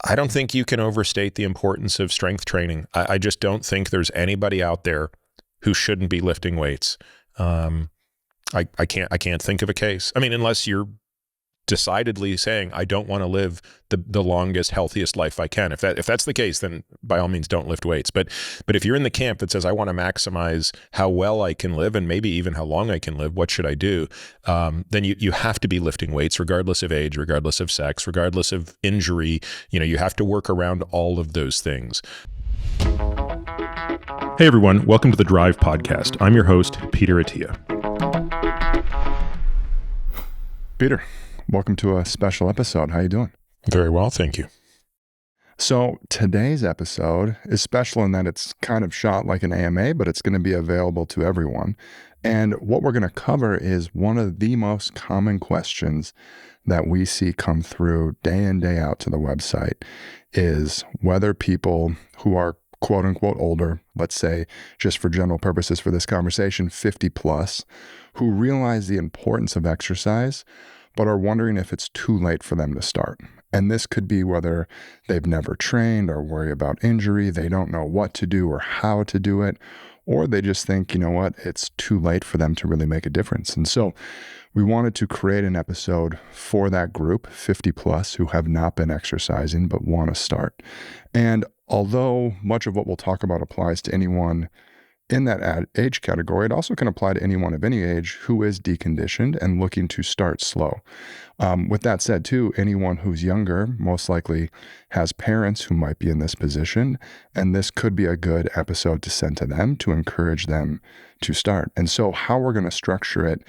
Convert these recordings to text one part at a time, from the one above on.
I don't think you can overstate the importance of strength training. I just don't think there's anybody out there who shouldn't be lifting weights. I can't think of a case. I mean, unless you're decidedly saying, I don't want to live the longest, healthiest life I can. If that's the case, then by all means don't lift weights. But if you're in the camp that says, I want to maximize how well I can live and maybe even how long I can live, what should I do? Then you have to be lifting weights regardless of age, regardless of sex, regardless of injury. You have to work around all of those things. Hey everyone, welcome to the Drive Podcast. I'm your host, Peter Attia. Peter, welcome to a special episode. How you doing? Very well, thank you. So today's episode is special in that it's kind of shot like an AMA, but it's going to be available to everyone. And what we're going to cover is one of the most common questions that we see come through day in, day out to the website is whether people who are quote unquote older, let's say just for general purposes for this conversation, 50 plus, who realize the importance of exercise, but are wondering if it's too late for them to start. And this could be whether they've never trained or worry about injury, they don't know what to do or how to do it, or they just think, you know what, it's too late for them to really make a difference. And so we wanted to create an episode for that group, 50 plus, who have not been exercising but want to start. And although much of what we'll talk about applies to anyone in that age category, it also can apply to anyone of any age who is deconditioned and looking to start slow. With that said, too, anyone who's younger most likely has parents who might be in this position, and this could be a good episode to send to them to encourage them to start. And so how we're going to structure it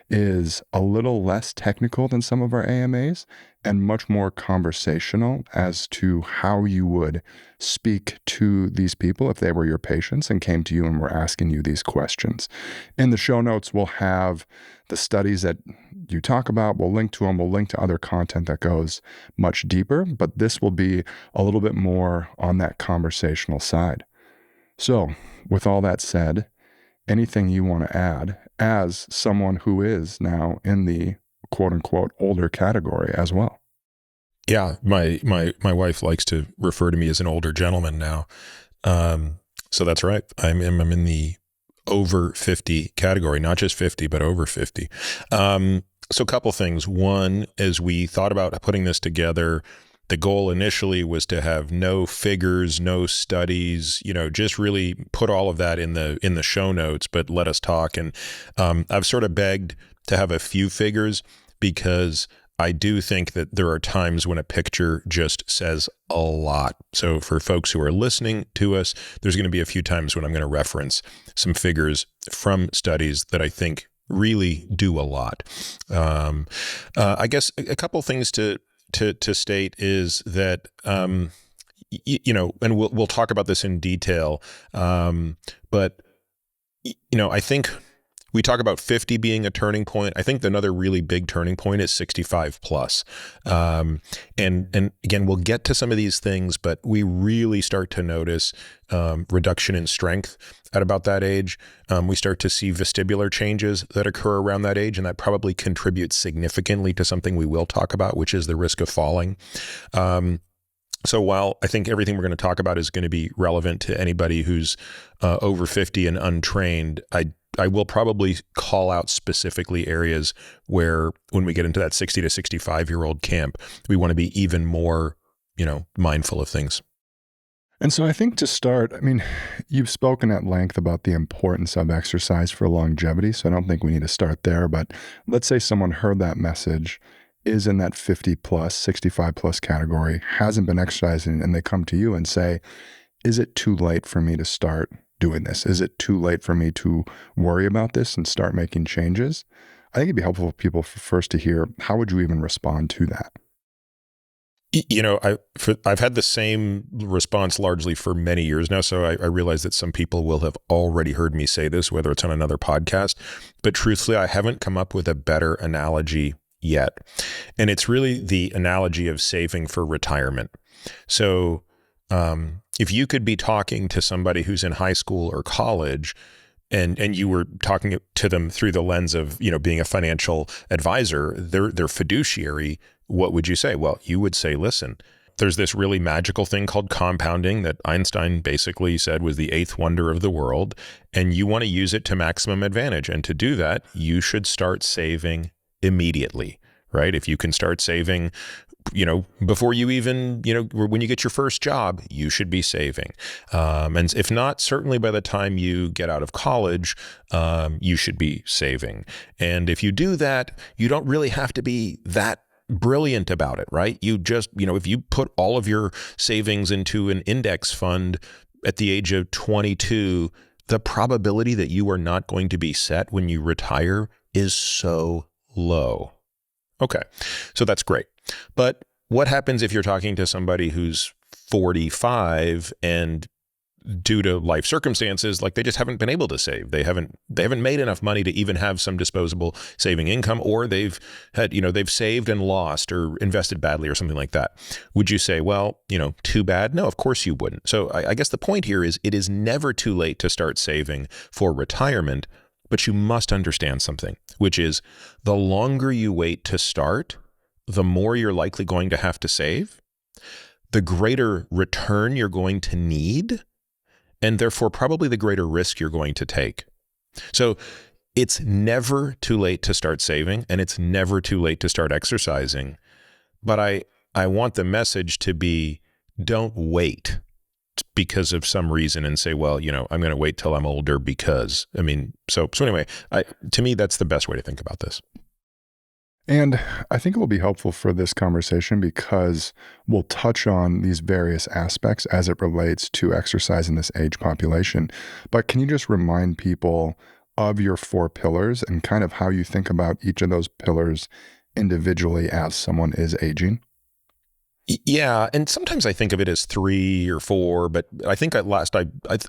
is a little less technical than some of our AMAs and much more conversational as to how you would speak to these people if they were your patients and came to you and were asking you these questions. In the show notes, we'll have the studies that you talk about. We'll link to them. We'll link to other content that goes much deeper, but this will be a little bit more on that conversational side. So with all that said, anything you want to add as someone who is now in the quote unquote older category as well? Yeah, my wife likes to refer to me as an older gentleman now. So that's right. I'm in the over 50 category, not just 50, but over 50. So a couple things. One, as we thought about putting this together, the goal initially was to have no figures, no studies, just really put all of that in the show notes, but let us talk. And I've sort of begged to have a few figures because I do think that there are times when a picture just says a lot. So for folks who are listening to us, there's going to be a few times when I'm going to reference some figures from studies that I think really do a lot. I guess a couple things to state is that, and we'll talk about this in detail, but I think we talk about 50 being a turning point. I think another really big turning point is 65 plus. And again, we'll get to some of these things, but we really start to notice reduction in strength at about that age. We start to see vestibular changes that occur around that age, and that probably contributes significantly to something we will talk about, which is the risk of falling. So while I think everything we're going to talk about is going to be relevant to anybody who's over 50 and untrained, I will probably call out specifically areas where when we get into that 60 to 65-year-old camp, we want to be even more, mindful of things. And so I think to start, you've spoken at length about the importance of exercise for longevity, so I don't think we need to start there. But let's say someone heard that message, is in that 50 plus, 65 plus category, hasn't been exercising, and they come to you and say, is it too late for me to start doing this? Is it too late for me to worry about this and start making changes? I think it'd be helpful for people first to hear, how would you even respond to that? I've had the same response largely for many years now, so I realize that some people will have already heard me say this, whether it's on another podcast, but truthfully, I haven't come up with a better analogy yet. And it's really the analogy of saving for retirement. So if you could be talking to somebody who's in high school or college and you were talking to them through the lens of, being a financial advisor, their fiduciary, what would you say? Well, you would say, listen, there's this really magical thing called compounding that Einstein basically said was the eighth wonder of the world, and you want to use it to maximum advantage. And to do that, you should start saving immediately, right? If you can start saving, before you even, when you get your first job, you should be saving. And if not, certainly by the time you get out of college, you should be saving. And if you do that, you don't really have to be that brilliant about it, right? You just, if you put all of your savings into an index fund at the age of 22, the probability that you are not going to be set when you retire is so low. Okay, so that's great. But what happens if you're talking to somebody who's 45 and due to life circumstances, like they just haven't been able to save. They haven't made enough money to even have some disposable saving income, or they've had, they've saved and lost or invested badly or something like that. Would you say, well, too bad? No, of course you wouldn't. So I guess the point here is it is never too late to start saving for retirement, but you must understand something, which is the longer you wait to start, the more you're likely going to have to save, the greater return you're going to need, and therefore probably the greater risk you're going to take. So it's never too late to start saving, and it's never too late to start exercising. But I want the message to be, don't wait because of some reason and say, well, I'm going to wait till I'm older because, so anyway, to me, that's the best way to think about this. And I think it will be helpful for this conversation because we'll touch on these various aspects as it relates to exercise in this age population. But can you just remind people of your 4 pillars and kind of how you think about each of those pillars individually as someone is aging? Yeah, and sometimes I think of it as 3 or 4, but I think at last I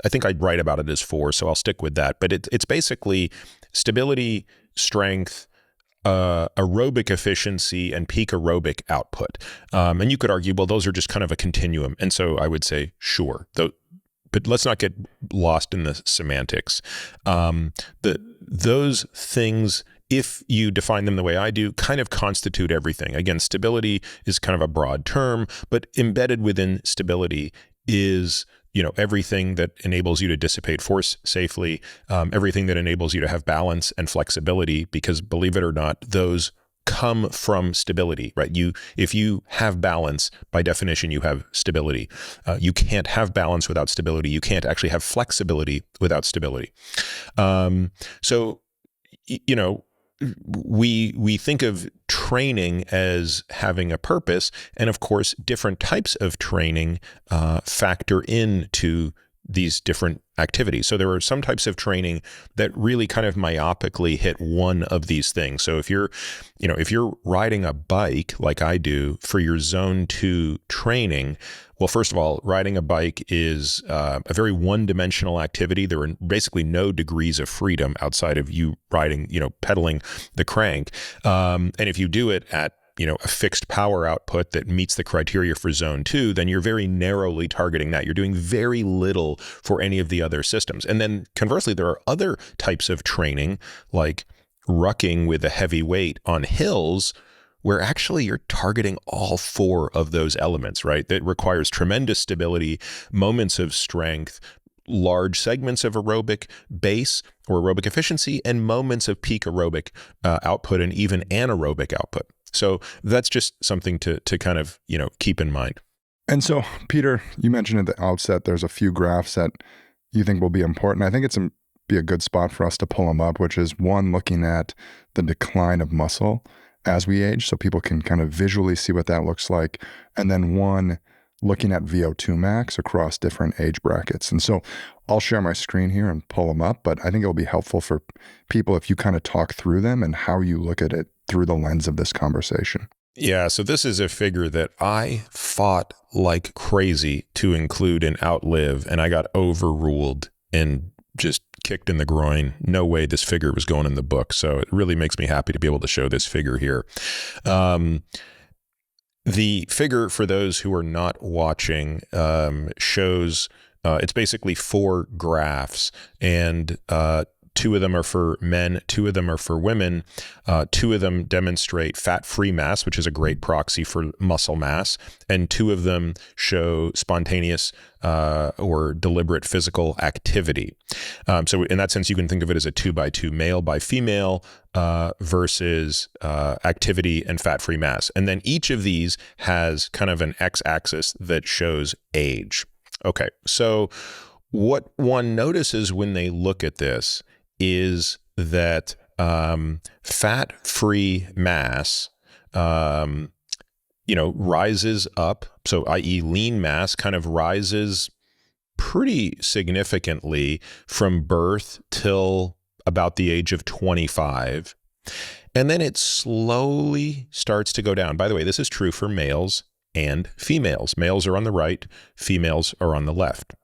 think I'd write about it as 4, so I'll stick with that. But it's basically stability, strength, aerobic efficiency, and peak aerobic output. And you could argue, well, those are just kind of a continuum. And so I would say, sure, but let's not get lost in the semantics. Those things, if you define them the way I do, kind of constitute everything. Again, stability is kind of a broad term, but embedded within stability is everything that enables you to dissipate force safely, everything that enables you to have balance and flexibility, because believe it or not, those come from stability, right? If you have balance, by definition, you have stability. You can't have balance without stability. You can't actually have flexibility without stability. So, we think of training as having a purpose, and of course, different types of training factor into these different activities. So there are some types of training that really kind of myopically hit one of these things. So if you're riding a bike like I do for your zone 2 training, well, first of all, riding a bike is a very one-dimensional activity. There are basically no degrees of freedom outside of you riding, pedaling the crank. And if you do it at a fixed power output that meets the criteria for zone 2, then you're very narrowly targeting that. You're doing very little for any of the other systems. And then conversely, there are other types of training like rucking with a heavy weight on hills, where actually you're targeting all 4 of those elements, right? That requires tremendous stability, moments of strength, large segments of aerobic base or aerobic efficiency, and moments of peak aerobic output and even anaerobic output. So that's just something to kind of, keep in mind. And so, Peter, you mentioned at the outset, there's a few graphs that you think will be important. I think it's be a good spot for us to pull them up, which is one, looking at the decline of muscle as we age, so people can kind of visually see what that looks like. And then one, looking at VO2 max across different age brackets. And so I'll share my screen here and pull them up, but I think it'll be helpful for people if you kind of talk through them and how you look at it through the lens of this conversation. Yeah, so this is a figure that I fought like crazy to include and outlive, and I got overruled and just kicked in the groin. No way this figure was going in the book. So it really makes me happy to be able to show this figure here. The figure, for those who are not watching, shows it's basically 4 graphs, and Two of them are for men, two of them are for women. Two of them demonstrate fat-free mass, which is a great proxy for muscle mass, and two of them show spontaneous or deliberate physical activity. So in that sense, you can think of it as a 2x2, male by female versus activity and fat-free mass. And then each of these has kind of an x-axis that shows age. Okay, so what one notices when they look at this is that fat-free mass, rises up. So, i.e., lean mass kind of rises pretty significantly from birth till about the age of 25. And then it slowly starts to go down. By the way, this is true for males and females. Males are on the right, females are on the left.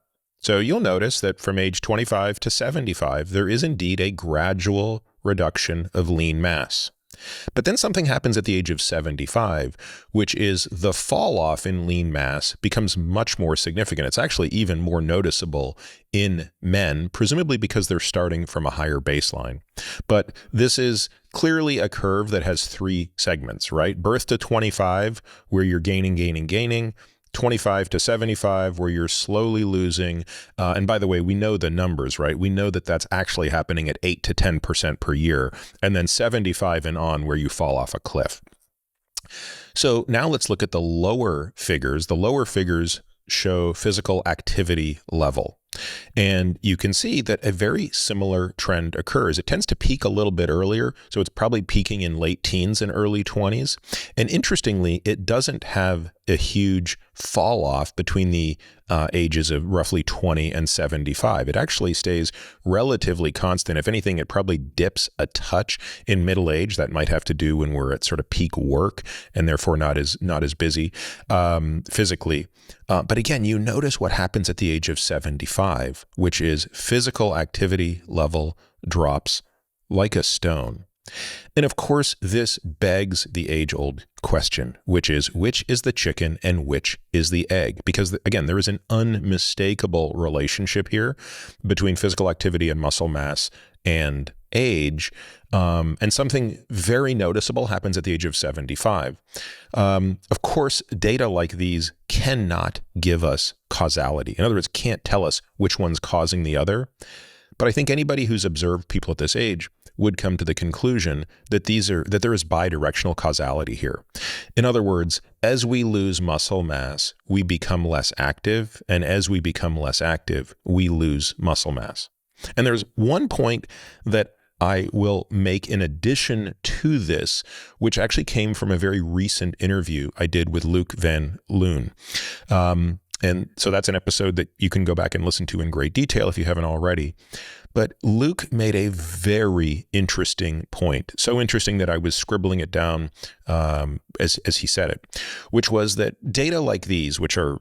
So you'll notice that from age 25 to 75, there is indeed a gradual reduction of lean mass. But then something happens at the age of 75, which is the fall off in lean mass becomes much more significant. It's actually even more noticeable in men, presumably because they're starting from a higher baseline. But this is clearly a curve that has three segments, right? Birth to 25, where you're gaining, 25 to 75, where you're slowly losing. And by the way, we know the numbers, right? We know that that's actually happening at 8 to 10% per year. And then 75 and on, where you fall off a cliff. So now let's look at the lower figures. The lower figures show physical activity level. And you can see that a very similar trend occurs. It tends to peak a little bit earlier, so it's probably peaking in late teens and early 20s. And interestingly, it doesn't have a huge fall off between the ages of roughly 20 and 75. It actually stays relatively constant. If anything, it probably dips a touch in middle age. That might have to do when we're at sort of peak work and therefore not as busy physically. But again, you notice what happens at the age of 75, which is physical activity level drops like a stone. And of course, this begs the age-old question, which is the chicken and which is the egg? Because again, there is an unmistakable relationship here between physical activity and muscle mass and age. And something very noticeable happens at the age of 75. Of course, data like these cannot give us causality. In other words, can't tell us which one's causing the other. But I think anybody who's observed people at this age would come to the conclusion that there is bidirectional causality here. In other words, as we lose muscle mass, we become less active, and as we become less active, we lose muscle mass. And there's one point that I will make in addition to this, which actually came from a very recent interview I did with Luc Van Loon. And so that's an episode that you can go back and listen to in great detail if you haven't already. But Luc made a very interesting point, so interesting that I was scribbling it down as he said it, which was that data like these, which are,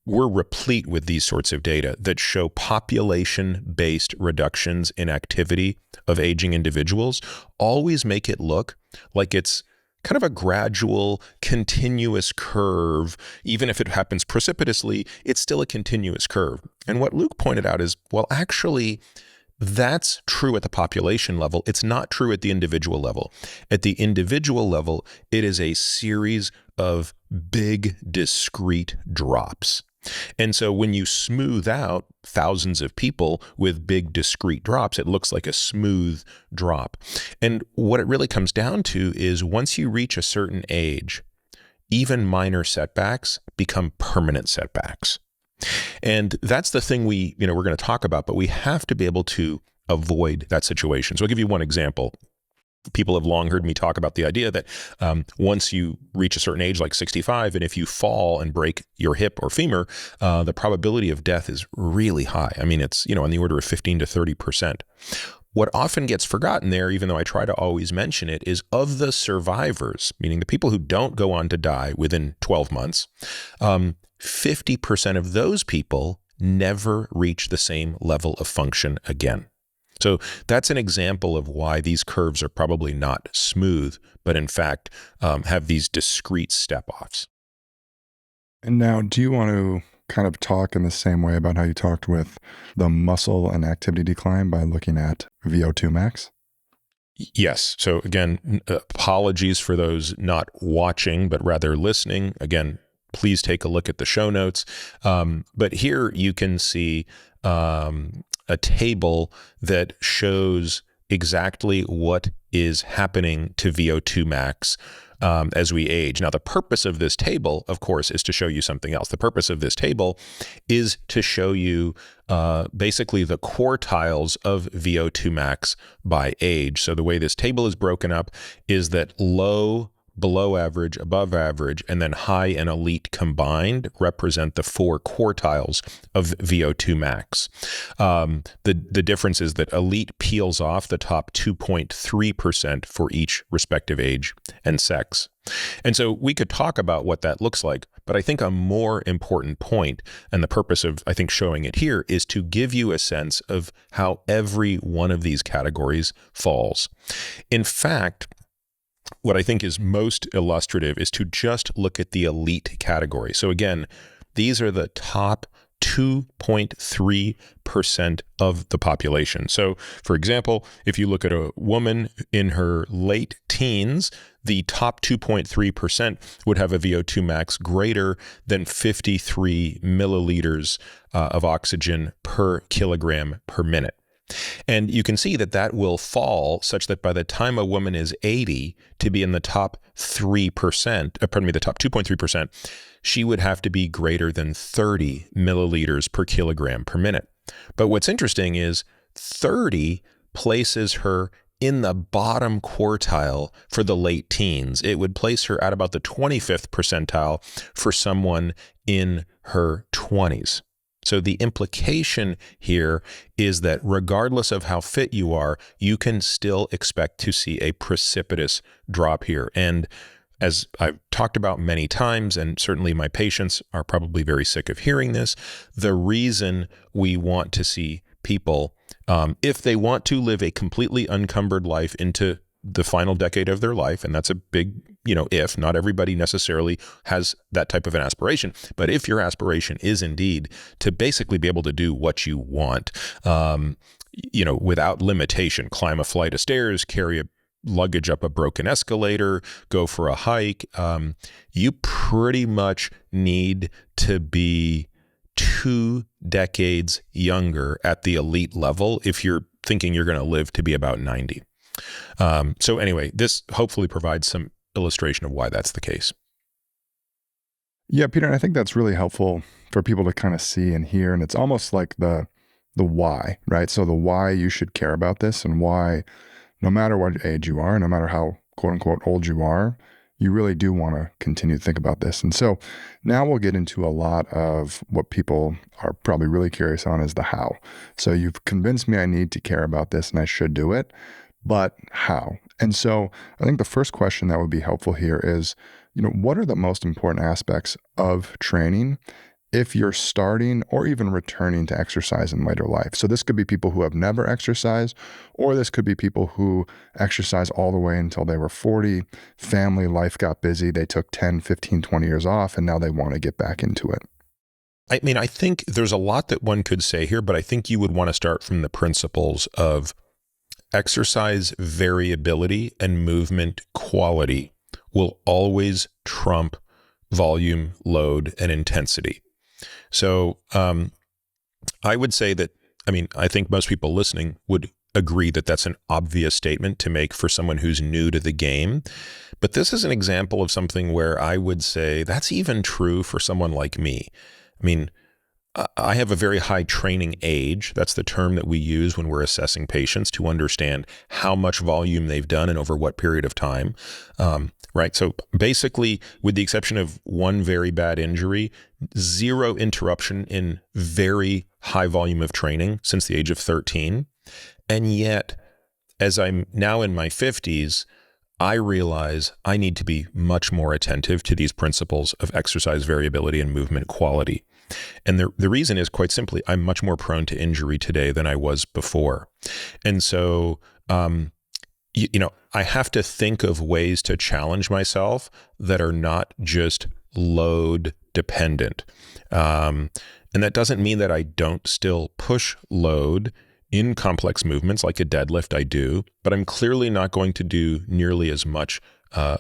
we're replete with these sorts of data that show population-based reductions in activity of aging individuals, always make it look like it's kind of a gradual, continuous curve. Even if it happens precipitously, it's still a continuous curve. And what Luc pointed out is, well, actually, that's true at the population level. It's not true at the individual level. At the individual level, it is a series of big, discrete drops. And so when you smooth out thousands of people with big discrete drops, it looks like a smooth drop. And what it really comes down to is once you reach a certain age, even minor setbacks become permanent setbacks. And that's the thing we're going to talk about, but we have to be able to avoid that situation. So I'll give you one example. People have long heard me talk about the idea that once you reach a certain age, like 65, and if you fall and break your hip or femur, the probability of death is really high. I mean, it's, on the order of 15 to 30%. What often gets forgotten there, even though I try to always mention it, is of the survivors, meaning the people who don't go on to die within 12 months, 50% of those people never reach the same level of function again. So that's an example of why these curves are probably not smooth, but in fact have these discrete step-offs. And now, do you want to kind of talk in the same way about how you talked with the muscle and activity decline by looking at VO2 max? Yes. So again, apologies for those not watching, but rather listening. Again, please take a look at the show notes. But here you can see a table that shows exactly what is happening to VO2 max as we age. Now, the purpose of this table, of course, is to show you something else. The purpose of this table is to show you basically the quartiles of VO2 max by age. So the way this table is broken up is that low, below average, above average, and then high and elite combined represent the 4 quartiles of VO2 max. The difference is that elite peels off the top 2.3% for each respective age and sex. And so we could talk about what that looks like, but I think a more important point, and the purpose of, I think, showing it here, is to give you a sense of how every one of these categories falls. In fact, what I think is most illustrative is to just look at the elite category. So again, these are the top 2.3% of the population. So for example, if you look at a woman in her late teens, the top 2.3% would have a VO2 max greater than 53 milliliters of oxygen per kilogram per minute. And you can see that that will fall such that by the time a woman is 80 to be in the top 3%, the top 2.3%, she would have to be greater than 30 milliliters per kilogram per minute. But what's interesting is 30 places her in the bottom quartile for the late teens. It would place her at about the 25th percentile for someone in her 20s. So the implication here is that regardless of how fit you are, you can still expect to see a precipitous drop here. And as I've talked about many times, and certainly my patients are probably very sick of hearing this, the reason we want to see people, if they want to live a completely unencumbered life into the final decade of their life, and that's a big, if, not everybody necessarily has that type of an aspiration, but if your aspiration is indeed to basically be able to do what you want, without limitation, climb a flight of stairs, carry a luggage up a broken escalator, go for a hike, you pretty much need to be 2 decades younger at the elite level if you're thinking you're going to live to be about 90. So anyway, this hopefully provides some illustration of why that's the case. Yeah, Peter, and I think that's really helpful for people to kind of see and hear. And it's almost like the why, right? So the why you should care about this, and why no matter what age you are, no matter how quote unquote old you are, you really do want to continue to think about this. And so now we'll get into a lot of what people are probably really curious on, is the how. So you've convinced me I need to care about this and I should do it, but how? And so I think the first question that would be helpful here is, what are the most important aspects of training if you're starting or even returning to exercise in later life? So this could be people who have never exercised, or this could be people who exercise all the way until they were 40, family life got busy, they took 10, 15, 20 years off, and now they want to get back into it. I mean, I think there's a lot that one could say here, but I think you would want to start from the principles of exercise variability and movement quality will always trump volume, load, and intensity. So I would say that, I think most people listening would agree that that's an obvious statement to make for someone who's new to the game. But this is an example of something where I would say that's even true for someone like me. I have a very high training age. That's the term that we use when we're assessing patients to understand how much volume they've done and over what period of time. Right. So basically, with the exception of one very bad injury, 0 interruption in very high volume of training since the age of 13. And yet, as I'm now in my 50s, I realize I need to be much more attentive to these principles of exercise variability and movement quality. And the reason is quite simply, I'm much more prone to injury today than I was before. And so, I have to think of ways to challenge myself that are not just load dependent. And that doesn't mean that I don't still push load in complex movements like a deadlift I do, but I'm clearly not going to do nearly as much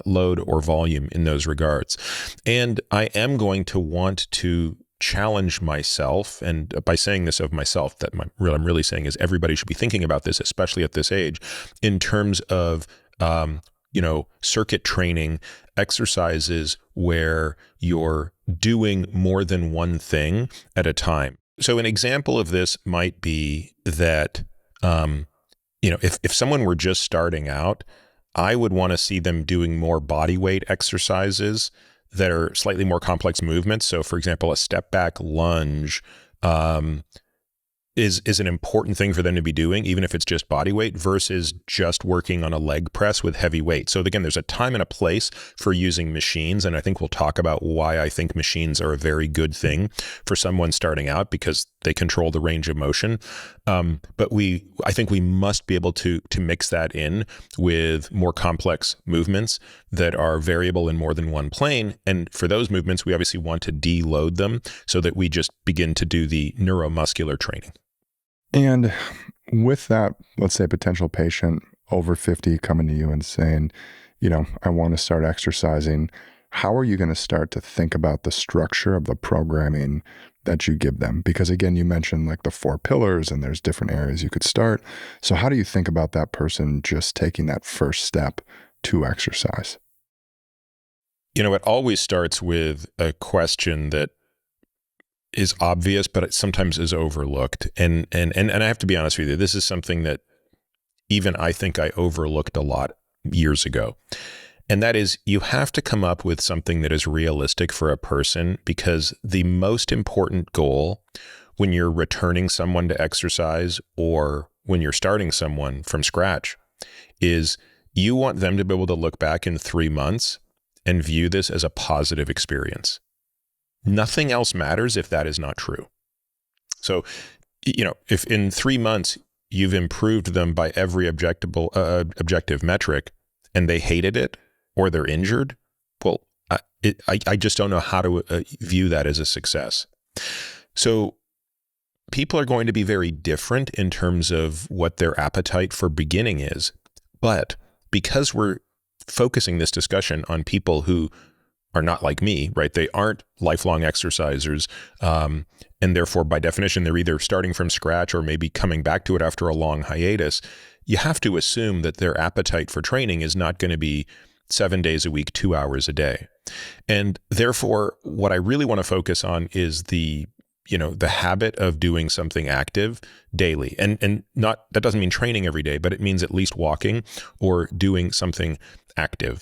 load or volume in those regards. And I am going to want to challenge myself, and by saying this of myself, that what I'm really saying is everybody should be thinking about this, especially at this age, in terms of circuit training exercises where you're doing more than one thing at a time. So an example of this might be that, if someone were just starting out, I would want to see them doing more body weight exercises that are slightly more complex movements. So for example, a step back lunge, is an important thing for them to be doing, even if it's just body weight, versus just working on a leg press with heavy weight. So again, there's a time and a place for using machines. And I think we'll talk about why I think machines are a very good thing for someone starting out, because they control the range of motion. But I think we must be able to mix that in with more complex movements that are variable in more than one plane. And for those movements, we obviously want to deload them so that we just begin to do the neuromuscular training. And with that, let's say potential patient over 50 coming to you and saying, I want to start exercising, how are you going to start to think about the structure of the programming that you give them? Because again, you mentioned like the 4 pillars and there's different areas you could start. So how do you think about that person just taking that first step to exercise? It always starts with a question that is obvious, but it sometimes is overlooked. And I have to be honest with you, this is something that even I think I overlooked a lot years ago. And that is, you have to come up with something that is realistic for a person, because the most important goal when you're returning someone to exercise or when you're starting someone from scratch is you want them to be able to look back in 3 months and view this as a positive experience. Nothing else matters if that is not true. So, if in 3 months you've improved them by every objective metric and they hated it or they're injured, well, I just don't know how to view that as a success. So people are going to be very different in terms of what their appetite for beginning is. But because we're focusing this discussion on people who are not like me, right? They aren't lifelong exercisers. And therefore, by definition, they're either starting from scratch or maybe coming back to it after a long hiatus. You have to assume that their appetite for training is not going to be 7 days a week, 2 hours a day. And therefore, what I really want to focus on is the habit of doing something active daily. And not, that doesn't mean training every day, but it means at least walking or doing something active.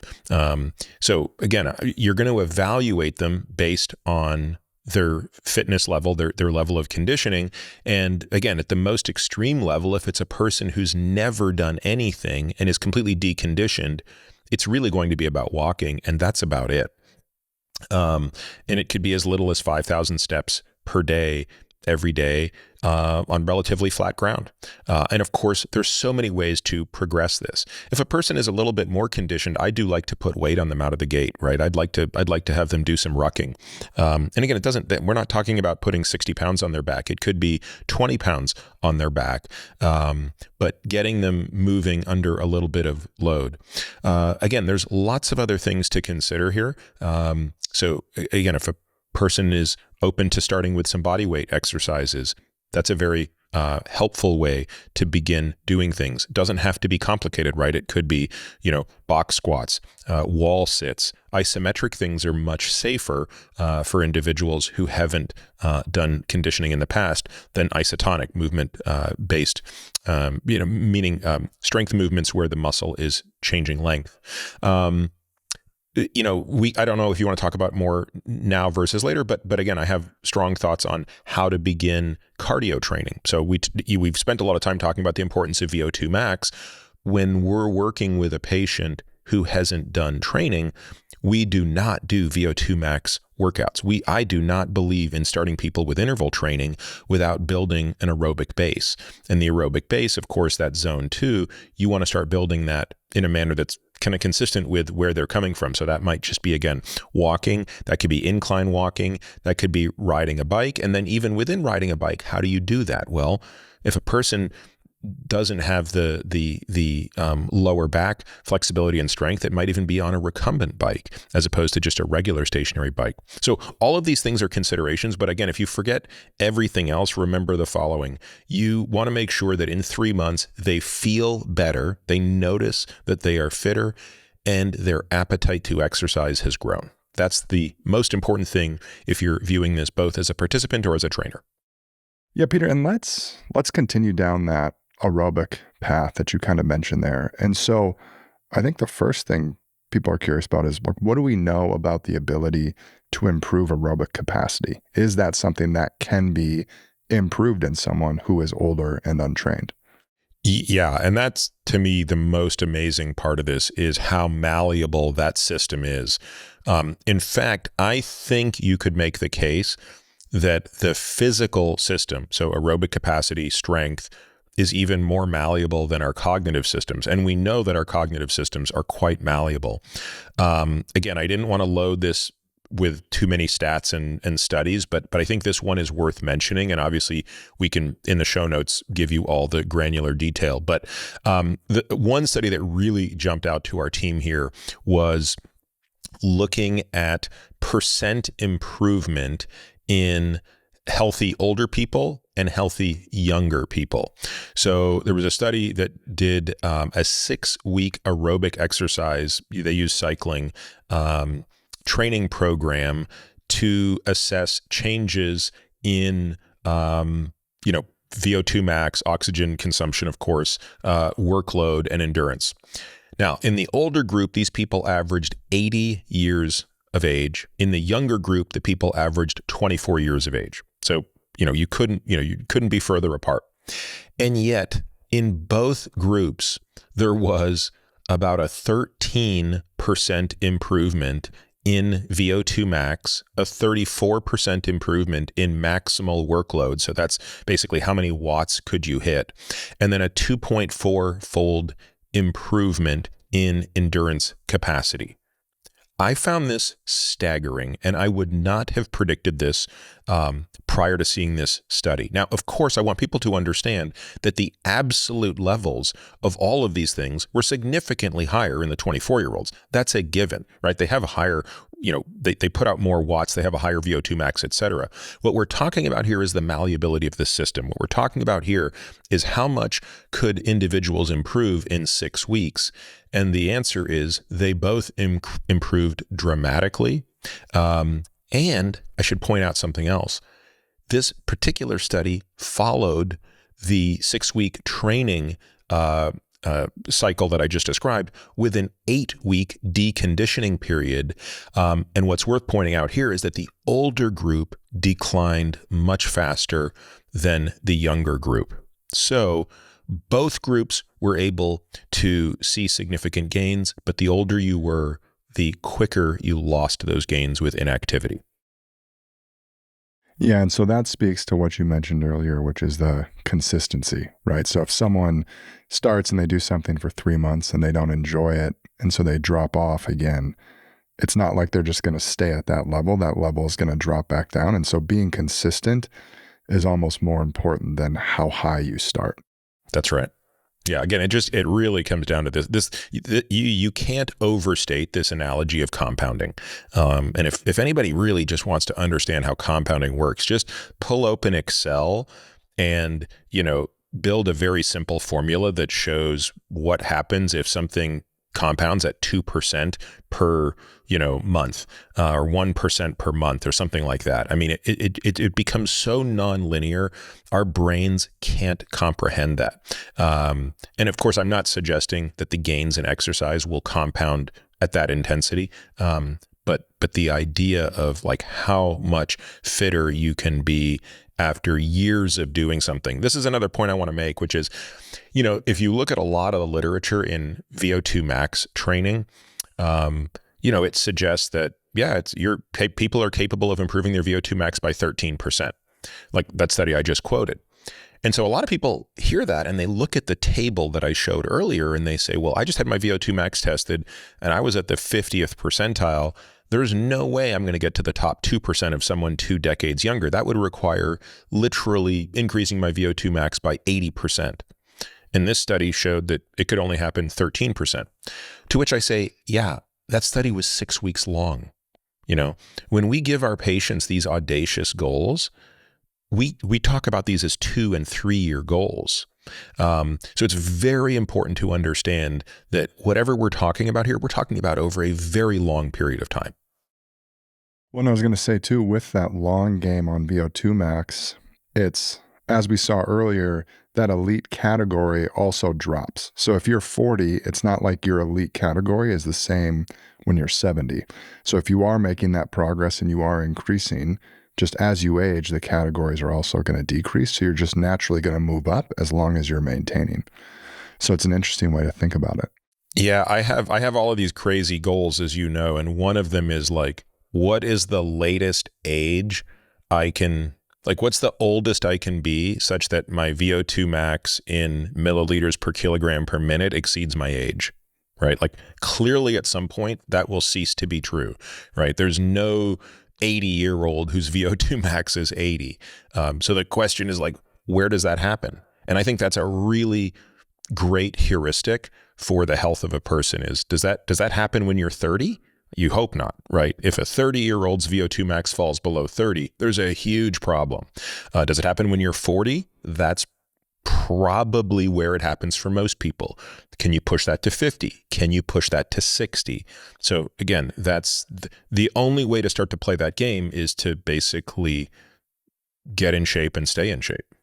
So again, you're going to evaluate them based on their fitness level, their level of conditioning. And again, at the most extreme level, if it's a person who's never done anything and is completely deconditioned, it's really going to be about walking, and that's about it. And it could be as little as 5,000 steps per day, every day, on relatively flat ground. And of course, there's so many ways to progress this. If a person is a little bit more conditioned, I do like to put weight on them out of the gate, right? I'd like to have them do some rucking. And again, we're not talking about putting 60 pounds on their back. It could be 20 pounds on their back, but getting them moving under a little bit of load. Again, there's lots of other things to consider here. So again, if a person is open to starting with some body weight exercises, that's a very helpful way to begin doing things. It doesn't have to be complicated, right? It could be, box squats, wall sits. Isometric things are much safer for individuals who haven't done conditioning in the past than isotonic movement based, meaning strength movements where the muscle is changing length. I don't know if you want to talk about more now versus later, but again, I have strong thoughts on how to begin cardio training. So we've spent a lot of time talking about the importance of VO2 max. When we're working with a patient who hasn't done training, we do not do VO2 max workouts. I do not believe in starting people with interval training without building an aerobic base. And the aerobic base, of course, that's zone 2. You want to start building that in a manner that's kind of consistent with where they're coming from. So that might just be, again, walking. That could be incline walking. That could be riding a bike. And then even within riding a bike, how do you do that? Well, if a person doesn't have the lower back flexibility and strength, it might even be on a recumbent bike as opposed to just a regular stationary bike. So all of these things are considerations. But again, if you forget everything else, remember the following. You want to make sure that in 3 months, they feel better, they notice that they are fitter, and their appetite to exercise has grown. That's the most important thing if you're viewing this both as a participant or as a trainer. Yeah, Peter, and let's continue down that aerobic path that you kind of mentioned there. And so I think the first thing people are curious about is, what do we know about the ability to improve aerobic capacity? Is that something that can be improved in someone who is older and untrained? Yeah, and that's, to me, the most amazing part of this is how malleable that system is. In fact, I think you could make the case that the physical system, so aerobic capacity, strength, is even more malleable than our cognitive systems. And we know that our cognitive systems are quite malleable. Again, I didn't want to load this with too many stats and studies, but I think this one is worth mentioning. And obviously we can, in the show notes, give you all the granular detail. But the one study that really jumped out to our team here was looking at percent improvement in healthy older people and healthy younger people. So there was a study that did a 6-week aerobic exercise. They used cycling training program to assess changes in, VO2 max, oxygen consumption, of course, workload, and endurance. Now, in the older group, these people averaged 80 years of age. In the younger group, the people averaged 24 years of age. So, you couldn't be further apart. And yet, in both groups, there was about a 13% improvement in VO2 max, a 34% improvement in maximal workload. So that's basically how many watts could you hit, and then a 2.4-fold improvement in endurance capacity. I found this staggering, and I would not have predicted this prior to seeing this study. Now, of course, I want people to understand that the absolute levels of all of these things were significantly higher in the 24-year-olds. That's a given, right? They have a higher, they put out more watts, they have a higher VO2 max, et cetera. What we're talking about here is the malleability of the system. What we're talking about here is how much could individuals improve in 6 weeks? And the answer is they both improved dramatically. And I should point out something else. This particular study followed the 6-week training cycle that I just described with an 8-week deconditioning period. And what's worth pointing out here is that the older group declined much faster than the younger group. So both groups were able to see significant gains, but the older you were, the quicker you lost those gains with inactivity. Yeah, and so that speaks to what you mentioned earlier, which is the consistency, right? So if someone starts and they do something for 3 months and they don't enjoy it, and so they drop off again, it's not like they're just going to stay at that level. That level is going to drop back down. And so being consistent is almost more important than how high you start. That's right. Yeah, again, it really comes down to this. You can't overstate this analogy of compounding. And if anybody really just wants to understand how compounding works, just pull open Excel and, build a very simple formula that shows what happens if something compounds at 2% per, month, or 1% per month or something like that. I mean, it becomes so nonlinear, our brains can't comprehend that. And of course, I'm not suggesting that the gains in exercise will compound at that intensity. But the idea of like how much fitter you can be after years of doing something. This is another point I want to make, which is, if you look at a lot of the literature in VO2 max training, it suggests that, people are capable of improving their VO2 max by 13%, like that study I just quoted. And so a lot of people hear that and they look at the table that I showed earlier and they say, well, I just had my VO2 max tested and I was at the 50th percentile. There's no way I'm going to get to the top 2% of someone 2 decades younger. That would require literally increasing my VO2 max by 80%. And this study showed that it could only happen 13%. To which I say, yeah, that study was 6 weeks long. You know, when we give our patients these audacious goals, we talk about these as 2 and 3 year goals. So it's very important to understand that whatever we're talking about here, we're talking about over a very long period of time. Well, I was going to say too, with that long game on VO2 max, it's, as we saw earlier, that elite category also drops. So if you're 40, it's not like your elite category is the same when you're 70. So if you are making that progress and you are increasing, just as you age, the categories are also going to decrease. So you're just naturally going to move up as long as you're maintaining. So it's an interesting way to think about it. Yeah, I have all of these crazy goals, as you know, and one of them is like, what is the latest age I can, like, what's the oldest I can be such that my VO2 max in milliliters per kilogram per minute exceeds my age, right? Like, clearly at some point that will cease to be true, right? There's no 80-year-old whose VO2 max is 80. So the question is like, where does that happen? And I think that's a really great heuristic for the health of a person is, does that happen when you're 30? You hope not, right? If a 30-year-old's VO2 max falls below 30, there's a huge problem. Does it happen when you're 40? That's probably where it happens for most people. Can you push that to 50? Can you push that to 60? So again, that's the only way to start to play that game is to basically get in shape and stay in shape.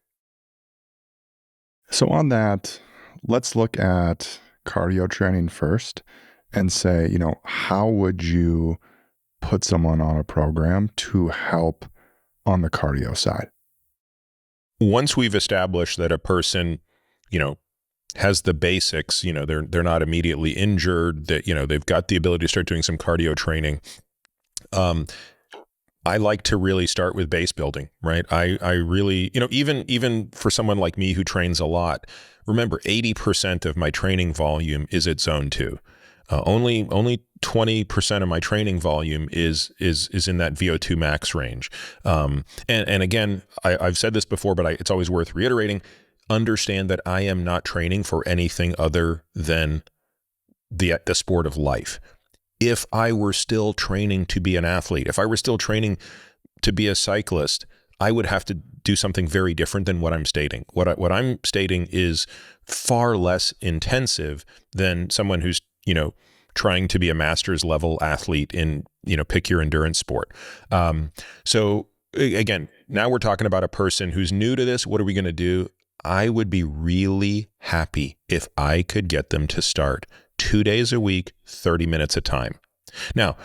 So on that, let's look at cardio training first and say, you know, how would you put someone on a program to help on the cardio side? Once we've established that a person, you know, has the basics, you know, they're not immediately injured, that, you know, they've got the ability to start doing some cardio training. I like to really start with base building, right? I really, you know, even for someone like me who trains a lot, remember 80% of my training volume is at zone 2. Only 20% of my training volume is in that VO2 max range. And again, I've said this before, but it's always worth reiterating. Understand that I am not training for anything other than the sport of life. If I were still training to be an athlete, if I were still training to be a cyclist, I would have to do something very different than what I'm stating. What I'm stating is far less intensive than someone who's, you know, trying to be a master's level athlete in, you know, pick your endurance sport. So again, now we're talking about a person who's new to this. What are we going to do? I would be really happy if I could get them to start 2 days a week, 30 minutes a time. Now,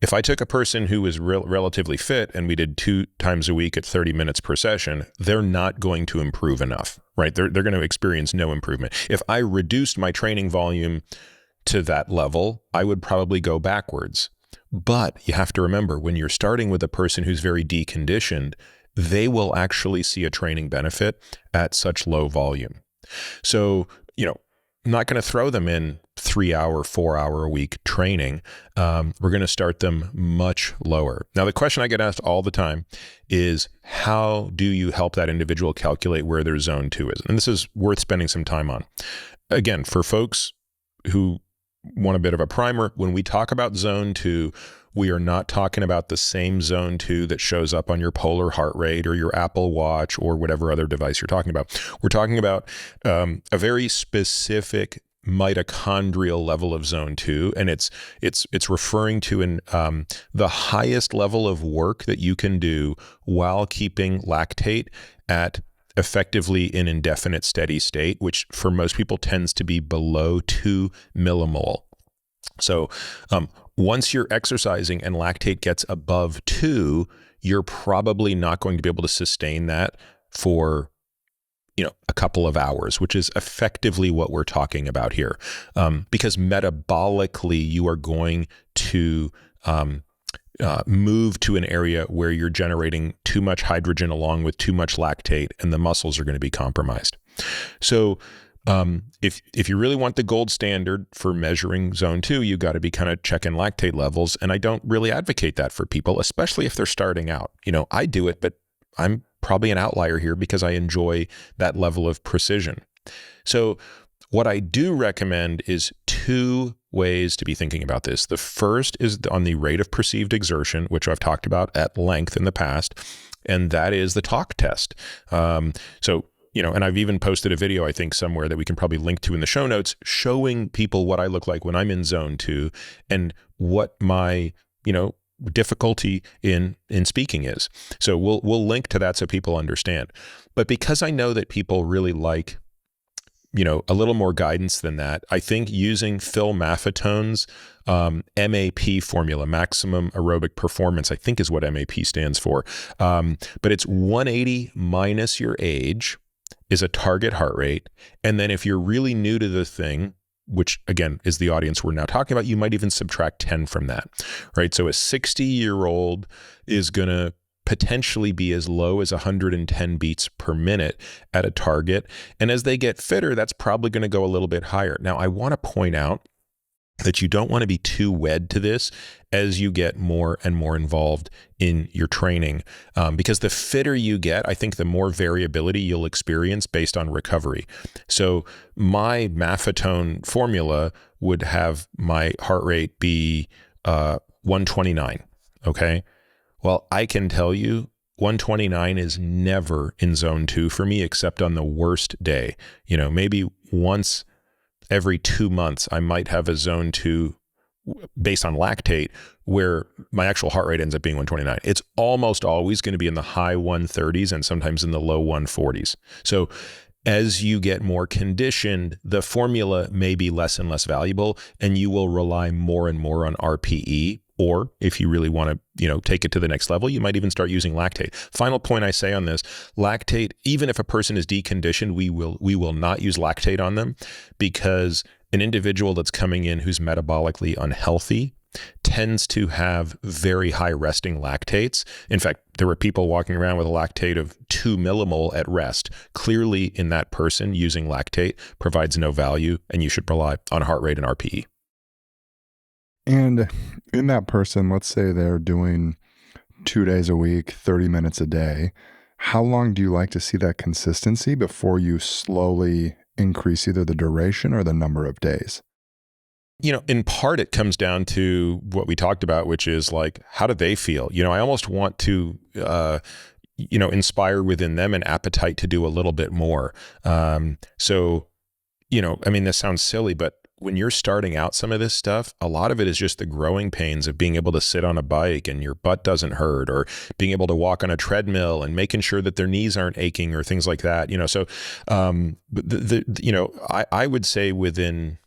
if I took a person who was relatively fit and we did 2 times a week at 30 minutes per session, they're not going to improve enough, right? They're going to experience no improvement. If I reduced my training volume to that level, I would probably go backwards. But you have to remember, when you're starting with a person who's very deconditioned, they will actually see a training benefit at such low volume. So, you know, I'm not going to throw them in 3-hour, 4-hour a week training. We're going to start them much lower. Now, the question I get asked all the time is, how do you help that individual calculate where their zone 2 is? And this is worth spending some time on. Again, for folks who want a bit of a primer, when we talk about zone 2, we are not talking about the same zone 2 that shows up on your Polar heart rate or your Apple Watch or whatever other device you're talking about. We're talking about a very specific mitochondrial level of zone 2, and it's referring to the highest level of work that you can do while keeping lactate at effectively an indefinite steady state, which for most people tends to be below 2 millimole. So once you're exercising and lactate gets above 2, you're probably not going to be able to sustain that for, you know, a couple of hours, which is effectively what we're talking about here. Because metabolically, you are going to move to an area where you're generating too much hydrogen along with too much lactate, and the muscles are going to be compromised. So if you really want the gold standard for measuring zone 2, you got to be kind of checking lactate levels. And I don't really advocate that for people, especially if they're starting out. I do it, but I'm probably an outlier here because I enjoy that level of precision. So what I do recommend is 2 ways to be thinking about this. The first is on the rate of perceived exertion, which I've talked about at length in the past, and that is the talk test. And I've even posted a video, I think, somewhere that we can probably link to in the show notes, showing people what I look like when I'm in zone 2 and what my, difficulty in speaking is. So we'll link to that so people understand. But because I know that people really like a little more guidance than that, I think using Phil Maffetone's MAP formula, maximum aerobic performance, I think is what MAP stands for. But it's 180 minus your age is a target heart rate. And then if you're really new to the thing, which again is the audience we're now talking about, you might even subtract 10 from that, right? So a 60-year-old is going to potentially be as low as 110 beats per minute at a target. And as they get fitter, that's probably going to go a little bit higher. Now, I want to point out that you don't want to be too wed to this as you get more and more involved in your training. Because the fitter you get, I think the more variability you'll experience based on recovery. So my Maffetone formula would have my heart rate be 129, okay? Well, I can tell you 129 is never in zone 2 for me, except on the worst day. Maybe once every 2 months, I might have a zone 2 based on lactate where my actual heart rate ends up being 129. It's almost always going to be in the high 130s and sometimes in the low 140s. So as you get more conditioned, the formula may be less and less valuable, and you will rely more and more on RPE. Or if you really want to, take it to the next level, you might even start using lactate. Final point I say on this, lactate, even if a person is deconditioned, we will not use lactate on them, because an individual that's coming in who's metabolically unhealthy tends to have very high resting lactates. In fact, there were people walking around with a lactate of 2 millimole at rest. Clearly in that person, using lactate provides no value, and you should rely on heart rate and RPE. And in that person, let's say they're doing 2 days a week, 30 minutes a day. How long do you like to see that consistency before you slowly increase either the duration or the number of days? In part, it comes down to what we talked about, which is like, how do they feel? I almost want to, inspire within them an appetite to do a little bit more. This sounds silly, but when you're starting out some of this stuff, a lot of it is just the growing pains of being able to sit on a bike and your butt doesn't hurt, or being able to walk on a treadmill and making sure that their knees aren't aching or things like that. I would say within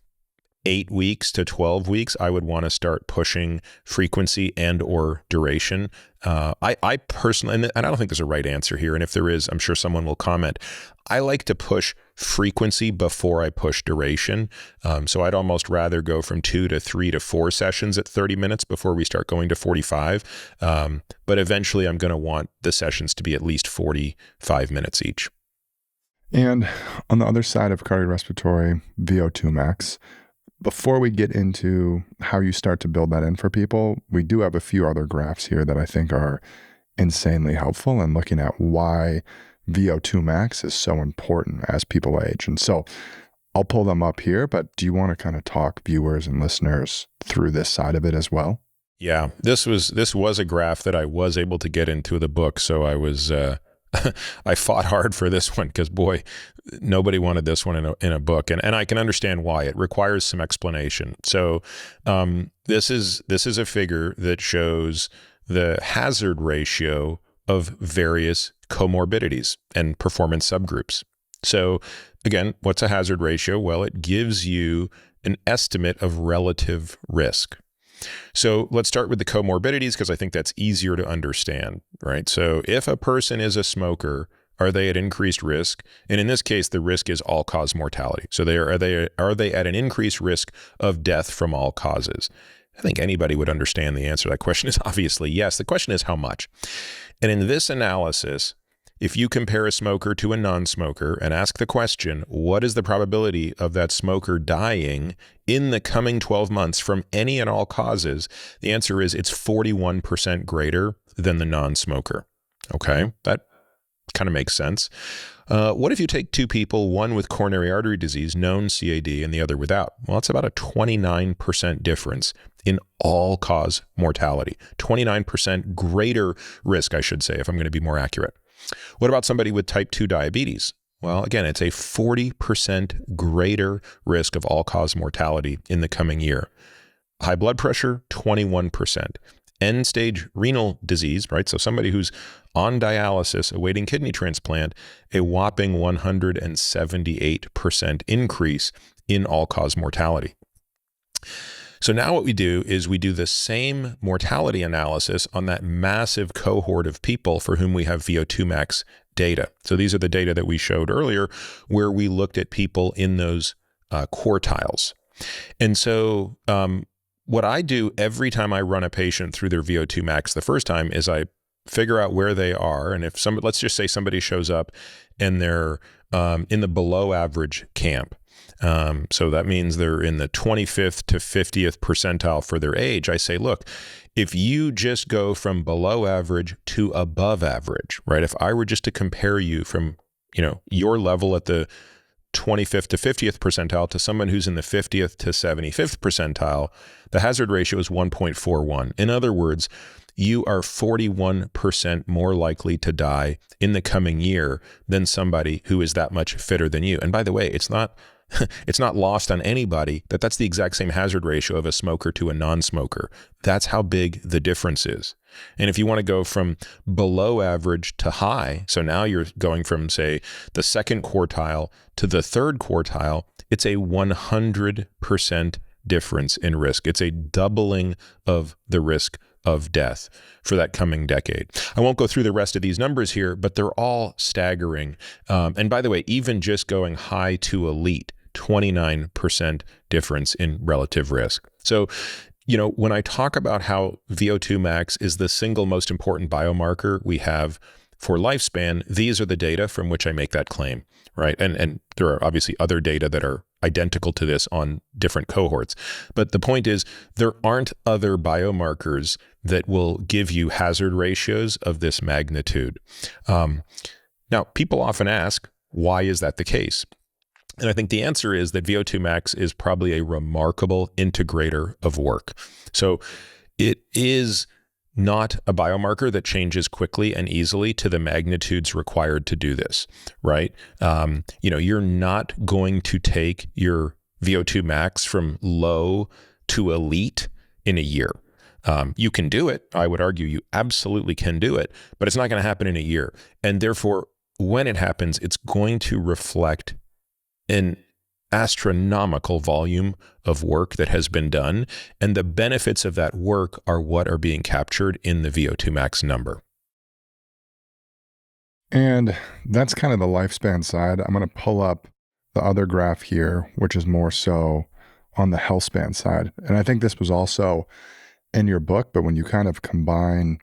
8 weeks to 12 weeks, I would want to start pushing frequency and or duration. I personally, and I don't think there's a right answer here, and if there is, I'm sure someone will comment. I like to push frequency before I push duration. So I'd almost rather go from 2 to 3 to 4 sessions at 30 minutes before we start going to 45. But eventually I'm going to want the sessions to be at least 45 minutes each. And on the other side of cardiorespiratory VO2 max, before we get into how you start to build that in for people, we do have a few other graphs here that I think are insanely helpful in looking at why VO2 max is so important as people age. And so I'll pull them up here, but do you want to kind of talk viewers and listeners through this side of it as well? Yeah, this was a graph that I was able to get into the book. So I was, I fought hard for this one because, boy, nobody wanted this one in a book, and I can understand why. It requires some explanation. So this is a figure that shows the hazard ratio of various comorbidities and performance subgroups. So again, what's a hazard ratio? Well, it gives you an estimate of relative risk. So let's start with the comorbidities, because I think that's easier to understand, right? So if a person is a smoker, are they at increased risk? And in this case, the risk is all-cause mortality. So are they at an increased risk of death from all causes? I think anybody would understand the answer to that question is obviously yes. The question is how much. And in this analysis, if you compare a smoker to a non-smoker and ask the question, what is the probability of that smoker dying in the coming 12 months from any and all causes? The answer is it's 41% greater than the non-smoker. Okay, that kind of makes sense. What if you take two people, one with coronary artery disease, known CAD, and the other without? Well, it's about a 29% difference in all-cause mortality. 29% greater risk, I should say, if I'm going to be more accurate. What about somebody with type 2 diabetes? Well, again, it's a 40% greater risk of all-cause mortality in the coming year. High blood pressure, 21%. End-stage renal disease, right? So somebody who's on dialysis awaiting kidney transplant, a whopping 178% increase in all-cause mortality. So now what we do is we do the same mortality analysis on that massive cohort of people for whom we have VO2 max data. So these are the data that we showed earlier where we looked at people in those quartiles. And so what I do every time I run a patient through their VO2 max the first time is I figure out where they are. And if somebody, let's just say somebody shows up and they're in the below average camp. So that means they're in the 25th to 50th percentile for their age. I say, look, if you just go from below average to above average, right? If I were just to compare you from, your level at the 25th to 50th percentile to someone who's in the 50th to 75th percentile, the hazard ratio is 1.41. In other words, you are 41% more likely to die in the coming year than somebody who is that much fitter than you. And by the way, it's not lost on anybody that that's the exact same hazard ratio of a smoker to a non-smoker. That's how big the difference is. And if you want to go from below average to high, so now you're going from, say, the second quartile to the third quartile, it's a 100% difference in risk. It's a doubling of the risk of death for that coming decade. I won't go through the rest of these numbers here, but they're all staggering. And by the way, even just going high to elite, 29% difference in relative risk. So, when I talk about how VO2 max is the single most important biomarker we have for lifespan, these are the data from which I make that claim, right? And there are obviously other data that are identical to this on different cohorts. But the point is, there aren't other biomarkers that will give you hazard ratios of this magnitude. Now, people often ask, why is that the case? And I think the answer is that VO2 max is probably a remarkable integrator of work. So it is not a biomarker that changes quickly and easily to the magnitudes required to do this, right? You're not going to take your VO2 max from low to elite in a year. You can do it. I would argue you absolutely can do it, but it's not going to happen in a year. And therefore, when it happens, it's going to reflect an astronomical volume of work that has been done, and the benefits of that work are what are being captured in the VO2 max number. And that's kind of the lifespan side. I'm going to pull up the other graph here, which is more so on the health span side. And I think this was also in your book, but when you kind of combine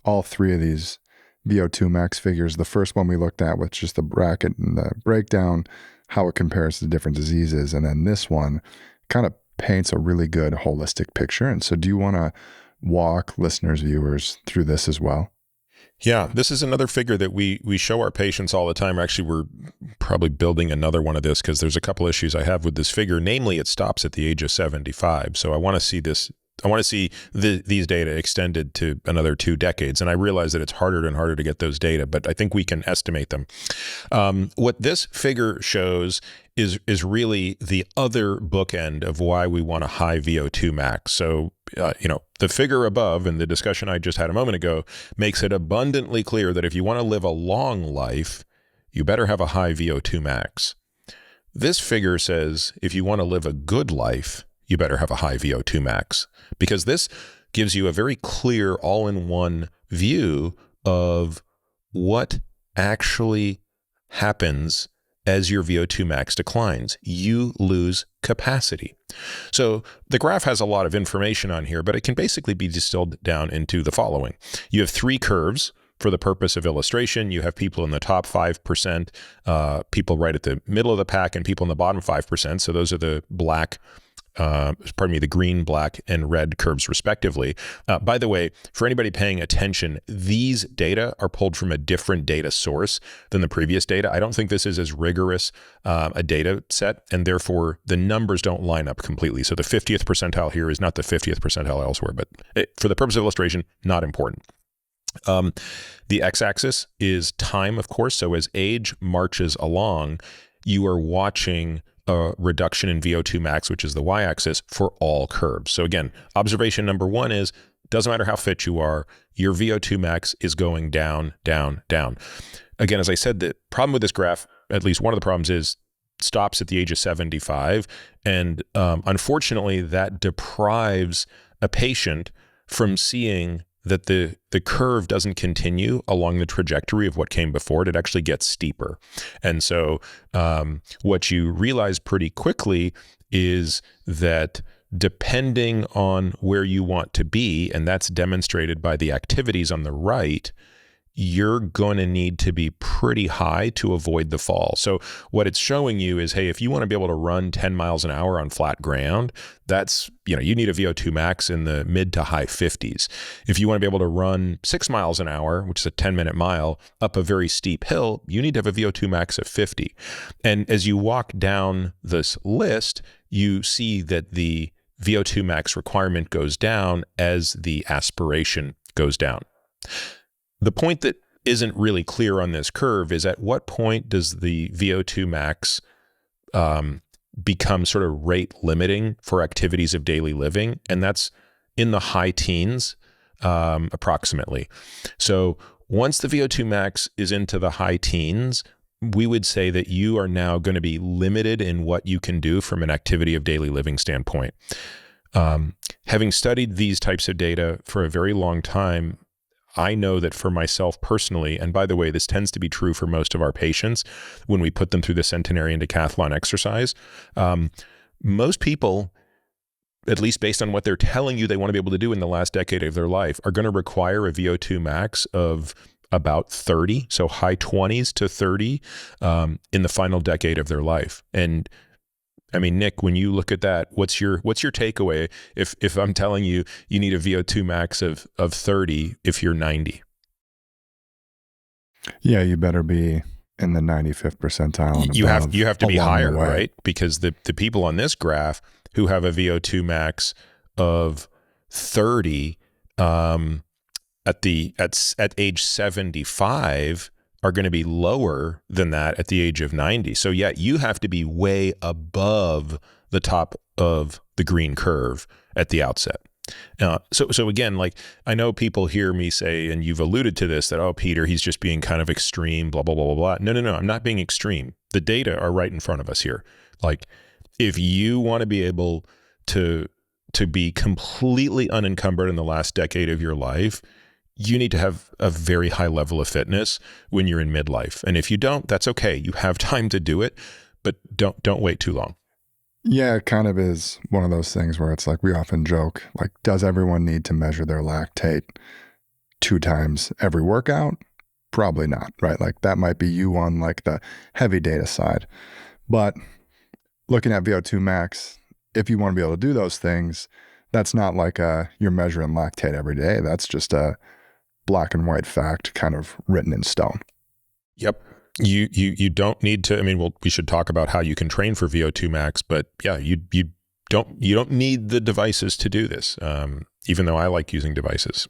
all three of these VO2 max figures, the first one we looked at with just the bracket and the breakdown, how it compares to different diseases. And then this one kind of paints a really good holistic picture. And so do you want to walk listeners, viewers through this as well? Yeah, this is another figure that we show our patients all the time. Actually, we're probably building another one of this because there's a couple issues I have with this figure. Namely, it stops at the age of 75. So I want to see this. I want to see these data extended to another 2 decades. And I realize that it's harder and harder to get those data, but I think we can estimate them. What this figure shows is really the other bookend of why we want a high VO2 max. So, the figure above and the discussion I just had a moment ago makes it abundantly clear that if you want to live a long life, you better have a high VO2 max. This figure says if you want to live a good life, you better have a high VO2 max, because this gives you a very clear all-in-one view of what actually happens as your VO2 max declines. You lose capacity. So the graph has a lot of information on here, but it can basically be distilled down into the following. You have three curves. For the purpose of illustration, you have people in the top 5%, people right at the middle of the pack, and people in the bottom 5%. So those are the the green, black, and red curves respectively. By the way, for anybody paying attention, these data are pulled from a different data source than the previous data. I don't think this is as rigorous a data set, and therefore the numbers don't line up completely. So the 50th percentile here is not the 50th percentile elsewhere, but for the purpose of illustration, not important. The x-axis is time, of course. So as age marches along, you are watching a reduction in VO2 max, which is the y-axis, for all curves. So again, observation number one is, doesn't matter how fit you are, your VO2 max is going down, down, down. Again, as I said, the problem with this graph, at least one of the problems, is stops at the age of 75. And unfortunately, that deprives a patient from seeing that the curve doesn't continue along the trajectory of what came before it. It actually gets steeper. And so what you realize pretty quickly is that depending on where you want to be, and that's demonstrated by the activities on the right, you're going to need to be pretty high to avoid the fall. So what it's showing you is, hey, if you want to be able to run 10 miles an hour on flat ground, that's, you need a VO2 max in the mid to high 50s. If you want to be able to run 6 miles an hour, which is a 10-minute mile, up a very steep hill, you need to have a VO2 max of 50. And as you walk down this list, you see that the VO2 max requirement goes down as the aspiration goes down. The point that isn't really clear on this curve is, at what point does the VO2 max become sort of rate limiting for activities of daily living? And that's in the high teens, approximately. So once the VO2 max is into the high teens, we would say that you are now going to be limited in what you can do from an activity of daily living standpoint. Having studied these types of data for a very long time, I know that for myself personally, and by the way, this tends to be true for most of our patients when we put them through the centenarian decathlon exercise, most people, at least based on what they're telling you they want to be able to do in the last decade of their life, are going to require a VO2 max of about 30, so high 20s to 30 in the final decade of their life. And I mean, Nick, when you look at that, what's your takeaway if I'm telling you you need a VO2 max of 30 if you're 90? Yeah, you better be in the 95th percentile. And you have to be higher, right? Because the people on this graph who have a VO2 max of 30 at age 75 are going to be lower than that at the age of 90. So yeah, you have to be way above the top of the green curve at the outset. So again, like, I know people hear me say, and you've alluded to this, that, oh, Peter, he's just being kind of extreme, blah, blah, blah, blah, blah. No, I'm not being extreme. The data are right in front of us here. Like, if you want to be able to be completely unencumbered in the last decade of your life, you need to have a very high level of fitness when you're in midlife. And if you don't, that's okay. You have time to do it, but don't wait too long. Yeah, it kind of is one of those things where it's like, we often joke, like, does everyone need to measure their lactate 2 times every workout? Probably not, right? Like, that might be you on like the heavy data side. But looking at VO2 max, if you want to be able to do those things, that's not like you're measuring lactate every day. That's just a black and white fact kind of written in stone. Yep. You don't need to, I mean, we should talk about how you can train for VO2 max, but yeah, you don't need the devices to do this, even though I like using devices.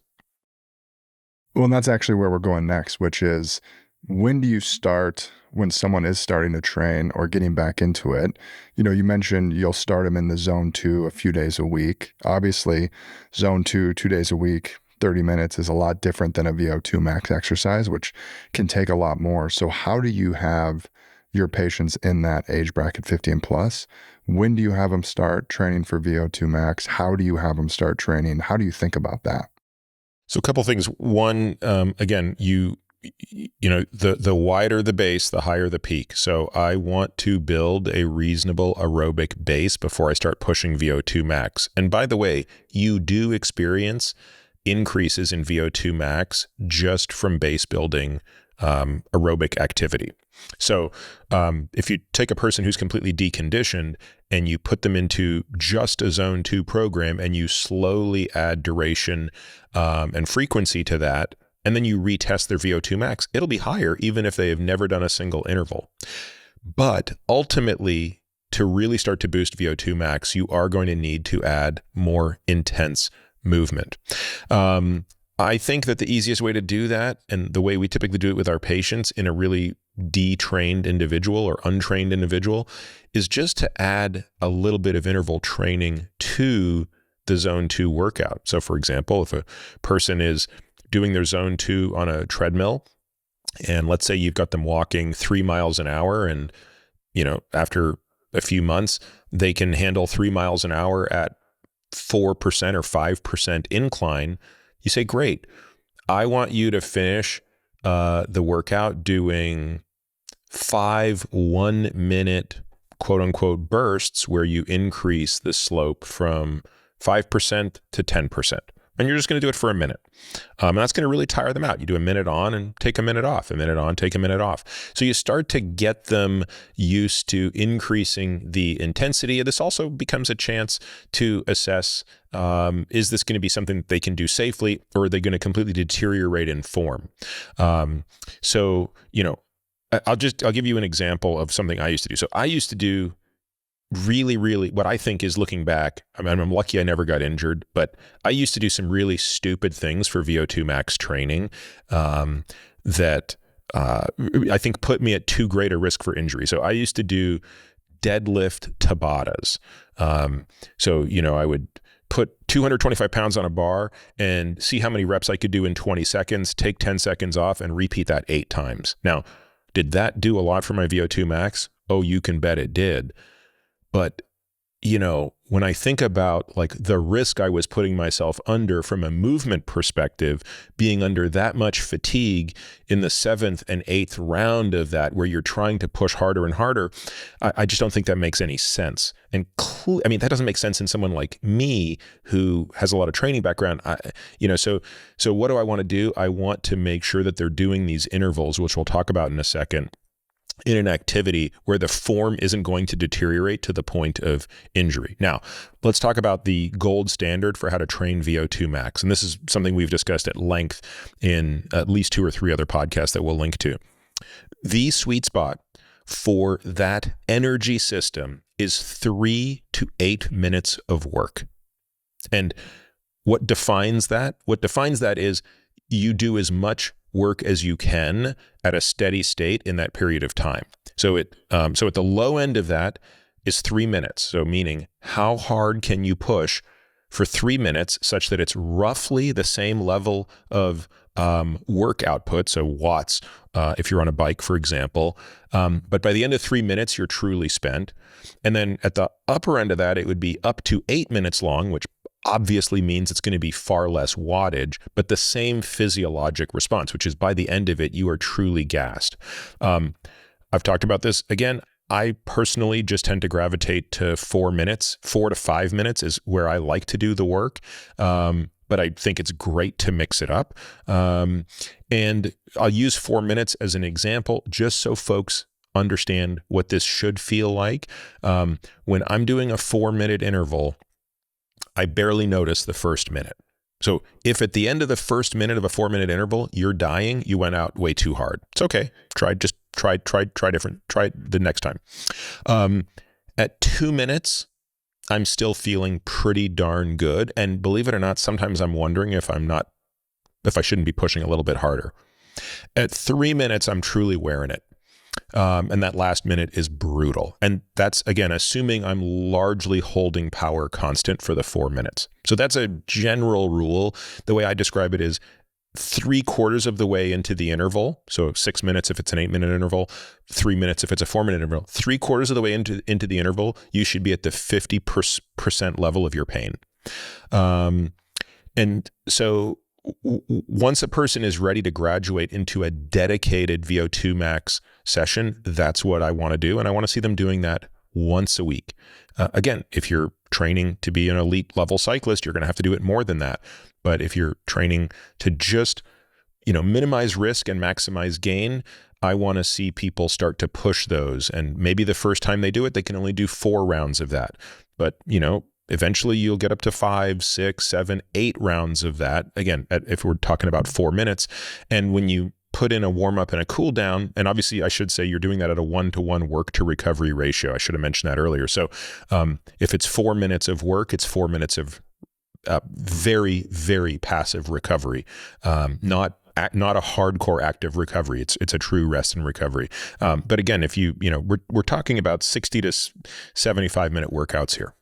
Well, and that's actually where we're going next, which is, when do you start, when someone is starting to train or getting back into it? You mentioned you'll start them in the zone 2 a few days a week. Obviously, zone 2, 2 days a week, 30 minutes is a lot different than a VO2 max exercise, which can take a lot more. So how do you have your patients in that age bracket, 50 and plus? When do you have them start training for VO2 max? How do you have them start training? How do you think about that? So a couple things. One, again, the wider the base, the higher the peak. So I want to build a reasonable aerobic base before I start pushing VO2 max. And by the way, you do experience increases in VO2 max just from base building aerobic activity. So if you take a person who's completely deconditioned and you put them into just a zone 2 program and you slowly add duration and frequency to that, and then you retest their VO2 max, it'll be higher even if they have never done a single interval. But ultimately, to really start to boost VO2 max, you are going to need to add more intense movement. I think that the easiest way to do that, and the way we typically do it with our patients in a really detrained individual or untrained individual, is just to add a little bit of interval training to the zone 2 workout. So for example, if a person is doing their zone 2 on a treadmill, and let's say you've got them walking 3 miles an hour, and after a few months, they can handle 3 miles an hour at 4% or 5% incline. You say, great, I want you to finish the workout doing 5 1-minute quote unquote bursts where you increase the slope from 5% to 10%. And you're just going to do it for a minute. And that's going to really tire them out. You do a minute on and take a minute off, a minute on, take a minute off. So you start to get them used to increasing the intensity. This also becomes a chance to assess, is this going to be something that they can do safely, or are they going to completely deteriorate in form? So, I'll give you an example of something I used to do. So I used to do really what I think is, looking back, I mean, I'm lucky I never got injured, but I used to do some really stupid things for VO2 max training that I think put me at too great a risk for injury. So I used to do deadlift Tabatas. So I would put 225 pounds on a bar and see how many reps I could do in 20 seconds, take 10 seconds off, and repeat that 8 times. Now, did that do a lot for my VO2 max? Oh, you can bet it did. But, when I think about like the risk I was putting myself under from a movement perspective, being under that much fatigue in the 7th and 8th round of that, where you're trying to push harder and harder, I just don't think that makes any sense. And that doesn't make sense in someone like me who has a lot of training background. So what do I want to do? I want to make sure that they're doing these intervals, which we'll talk about in a second, in an activity where the form isn't going to deteriorate to the point of injury. Now, let's talk about the gold standard for how to train VO2 max. And this is something we've discussed at length in at least 2 or 3 other podcasts that we'll link to. The sweet spot for that energy system is 3 to 8 minutes of work. And what defines that? What defines that is you do as much work as you can at a steady state in that period of time. So at the low end of that is 3 minutes. So meaning, how hard can you push for 3 minutes such that it's roughly the same level of work output, so watts, if you're on a bike, for example. But by the end of 3 minutes, you're truly spent. And then at the upper end of that, it would be up to 8 minutes long, which obviously means it's going to be far less wattage, but the same physiologic response, which is by the end of it, you are truly gassed. I've talked about this. Again, I personally just tend to gravitate to 4 minutes. 4 to 5 minutes is where I like to do the work. But I think it's great to mix it up. And I'll use 4 minutes as an example, just so folks understand what this should feel like. When I'm doing a 4-minute interval, I barely notice the first minute. So if at the end of the first minute of a 4-minute interval, you're dying, you went out way too hard. It's okay. Try different. Try the next time. At 2 minutes, I'm still feeling pretty darn good. And believe it or not, sometimes I'm wondering if I shouldn't be pushing a little bit harder. At 3 minutes, I'm truly wearing it. And that last minute is brutal. And that's, again, assuming I'm largely holding power constant for the 4 minutes. So that's a general rule. The way I describe it is 3/4 of the way into the interval. So 6 minutes if it's an 8-minute interval, 3 minutes if it's a 4-minute interval. 3/4 of the way into the interval, you should be at the 50% level of your pain. And so once a person is ready to graduate into a dedicated VO2 max session, that's what I want to do. And I want to see them doing that once a week. Again, if you're training to be an elite level cyclist, you're going to have to do it more than that. But if you're training to just, minimize risk and maximize gain, I want to see people start to push those. And maybe the first time they do it, they can only do 4 rounds of that. But, eventually you'll get up to 5, 6, 7, 8 rounds of that. Again, if we're talking about 4 minutes. And when you put in a warm up and a cool down, and obviously I should say you're doing that at a 1-to-1 work to recovery ratio. I should have mentioned that earlier. So if it's 4 minutes of work, it's 4 minutes of very, very passive recovery, not a hardcore active recovery. It's a true rest and recovery. But again, if we're talking about 60 to 75 minute workouts here.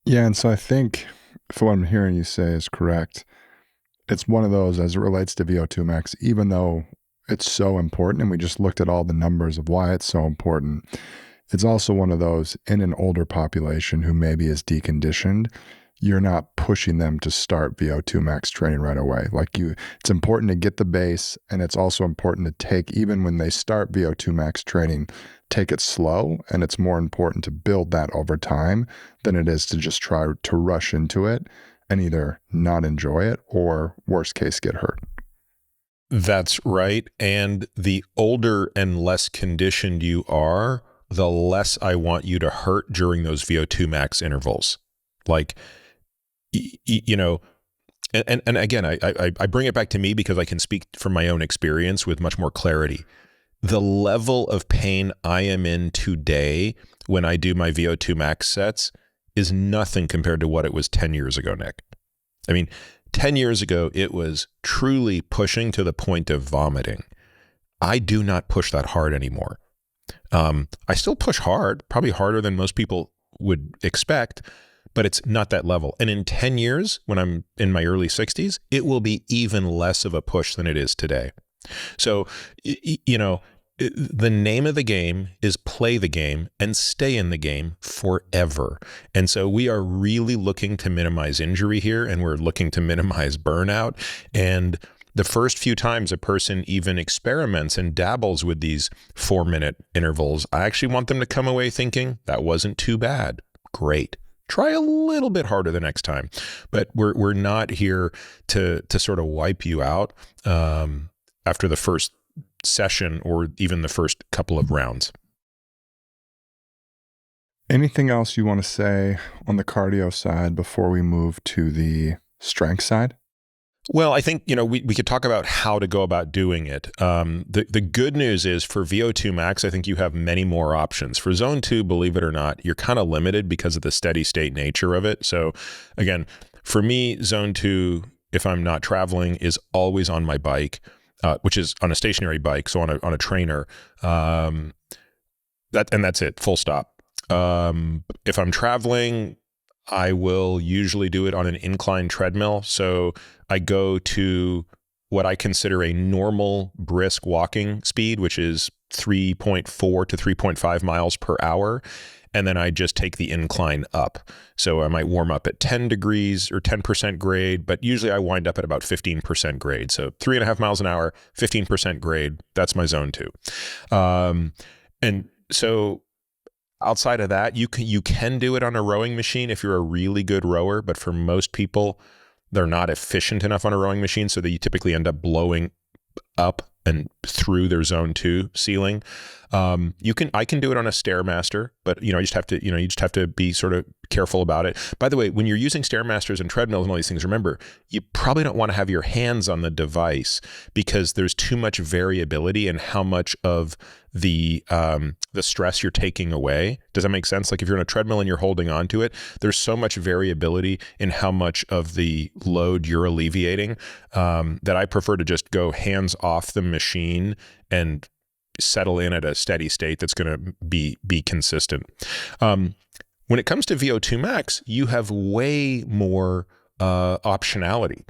Yeah, and so I think, for what I'm hearing you say is correct, it's one of those as it relates to VO2 max, even though it's so important, and we just looked at all the numbers of why it's so important, it's also one of those in an older population who maybe is deconditioned. You're not pushing them to start VO2 max training right away. It's important to get the base, and it's also important to take, even when they start VO2 max training, take it slow. And it's more important to build that over time than it is to just try to rush into it and either not enjoy it or, worst case, get hurt. That's right. And the older and less conditioned you are, the less I want you to hurt during those VO2 max intervals. And again, I bring it back to me because I can speak from my own experience with much more clarity. The level of pain I am in today when I do my VO2 max sets is nothing compared to what it was 10 years ago, Nick. I mean, 10 years ago, it was truly pushing to the point of vomiting. I do not push that hard anymore. I still push hard, probably harder than most people would expect, but it's not that level. And in 10 years, when I'm in my early 60s, it will be even less of a push than it is today. So, the name of the game is play the game and stay in the game forever. And so we are really looking to minimize injury here, and we're looking to minimize burnout. And the first few times a person even experiments and dabbles with these 4-minute intervals, I actually want them to come away thinking that wasn't too bad. Great. Try a little bit harder the next time. But we're not here to sort of wipe you out after the first session or even the first couple of rounds. Anything else you want to say on the cardio side before we move to the strength side? Well, I think, we could talk about how to go about doing it. The good news is for VO2 max, I think you have many more options. For zone 2, believe it or not, you're kind of limited because of the steady state nature of it. So again, for me, zone 2, if I'm not traveling, is always on my bike, which is on a stationary bike. So on a trainer, that's it, full stop. If I'm traveling, I will usually do it on an incline treadmill. So I go to what I consider a normal brisk walking speed, which is 3.4 to 3.5 miles per hour. And then I just take the incline up. So I might warm up at 10 degrees or 10% grade, but usually I wind up at about 15% grade. So 3.5 miles an hour, 15% grade. That's my zone 2. And so outside of that, you can do it on a rowing machine if you're a really good rower, but for most people, they're not efficient enough on a rowing machine, so that you typically end up blowing up and through their zone 2 ceiling. I can do it on a Stairmaster, but you just have to be sort of careful about it. By the way, when you're using Stairmasters and treadmills and all these things, remember, you probably don't want to have your hands on the device because there's too much variability in how much of the stress you're taking away. Does that make sense? Like if you're on a treadmill and you're holding on to it, there's so much variability in how much of the load you're alleviating that I prefer to just go hands off the machine and settle in at a steady state that's going to be consistent. When it comes to VO2 max, you have way more optionality.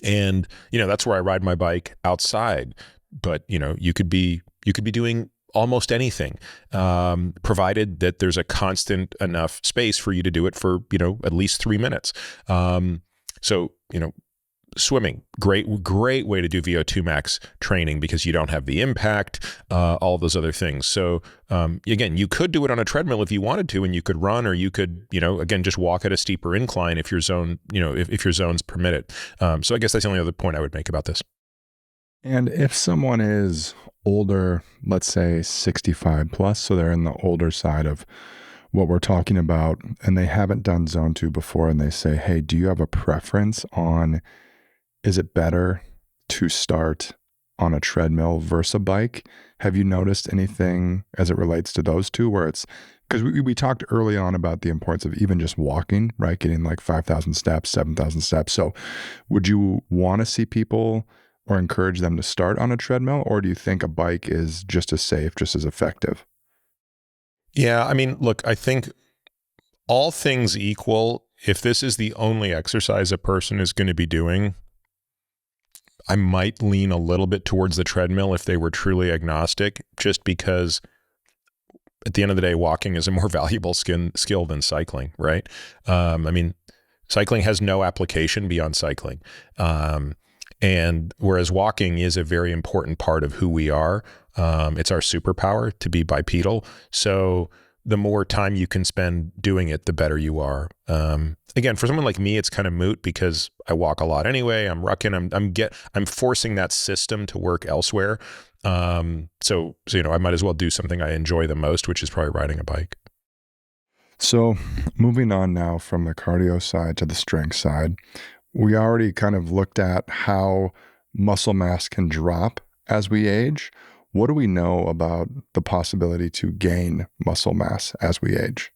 And, that's where I ride my bike outside. But, you could be doing almost anything, provided that there's a constant enough space for you to do it for, at least 3 minutes. So, swimming, great way to do VO2 max training because you don't have the impact, all those other things. So again, you could do it on a treadmill if you wanted to, and you could run, or you could, again, just walk at a steeper incline if your zone, if your zones permit it. So I guess that's the only other point I would make about this. And if someone is older, let's say 65 plus, so they're in the older side of what we're talking about, and they haven't done zone 2 before, and they say, hey, do you have a preference on, is it better to start on a treadmill versus a bike? Have you noticed anything as it relates to those two where it's, because we talked early on about the importance of even just walking, right? Getting like 5,000 steps, 7,000 steps. So would you want to see people or encourage them to start on a treadmill, or do you think a bike is just as safe, just as effective? Yeah, I mean, look, I think all things equal, if this is the only exercise a person is going to be doing, I might lean a little bit towards the treadmill if they were truly agnostic, just because at the end of the day, walking is a more valuable skill than cycling, right? I mean, cycling has no application beyond cycling. And whereas walking is a very important part of who we are, it's our superpower to be bipedal. So the more time you can spend doing it, the better you are. Again, for someone like me, it's kind of moot because I walk a lot anyway. I'm rucking. I'm forcing that system to work elsewhere. So I might as well do something I enjoy the most, which is probably riding a bike. So moving on now from the cardio side to the strength side, we already kind of looked at how muscle mass can drop as we age. What do we know about the possibility to gain muscle mass as we age?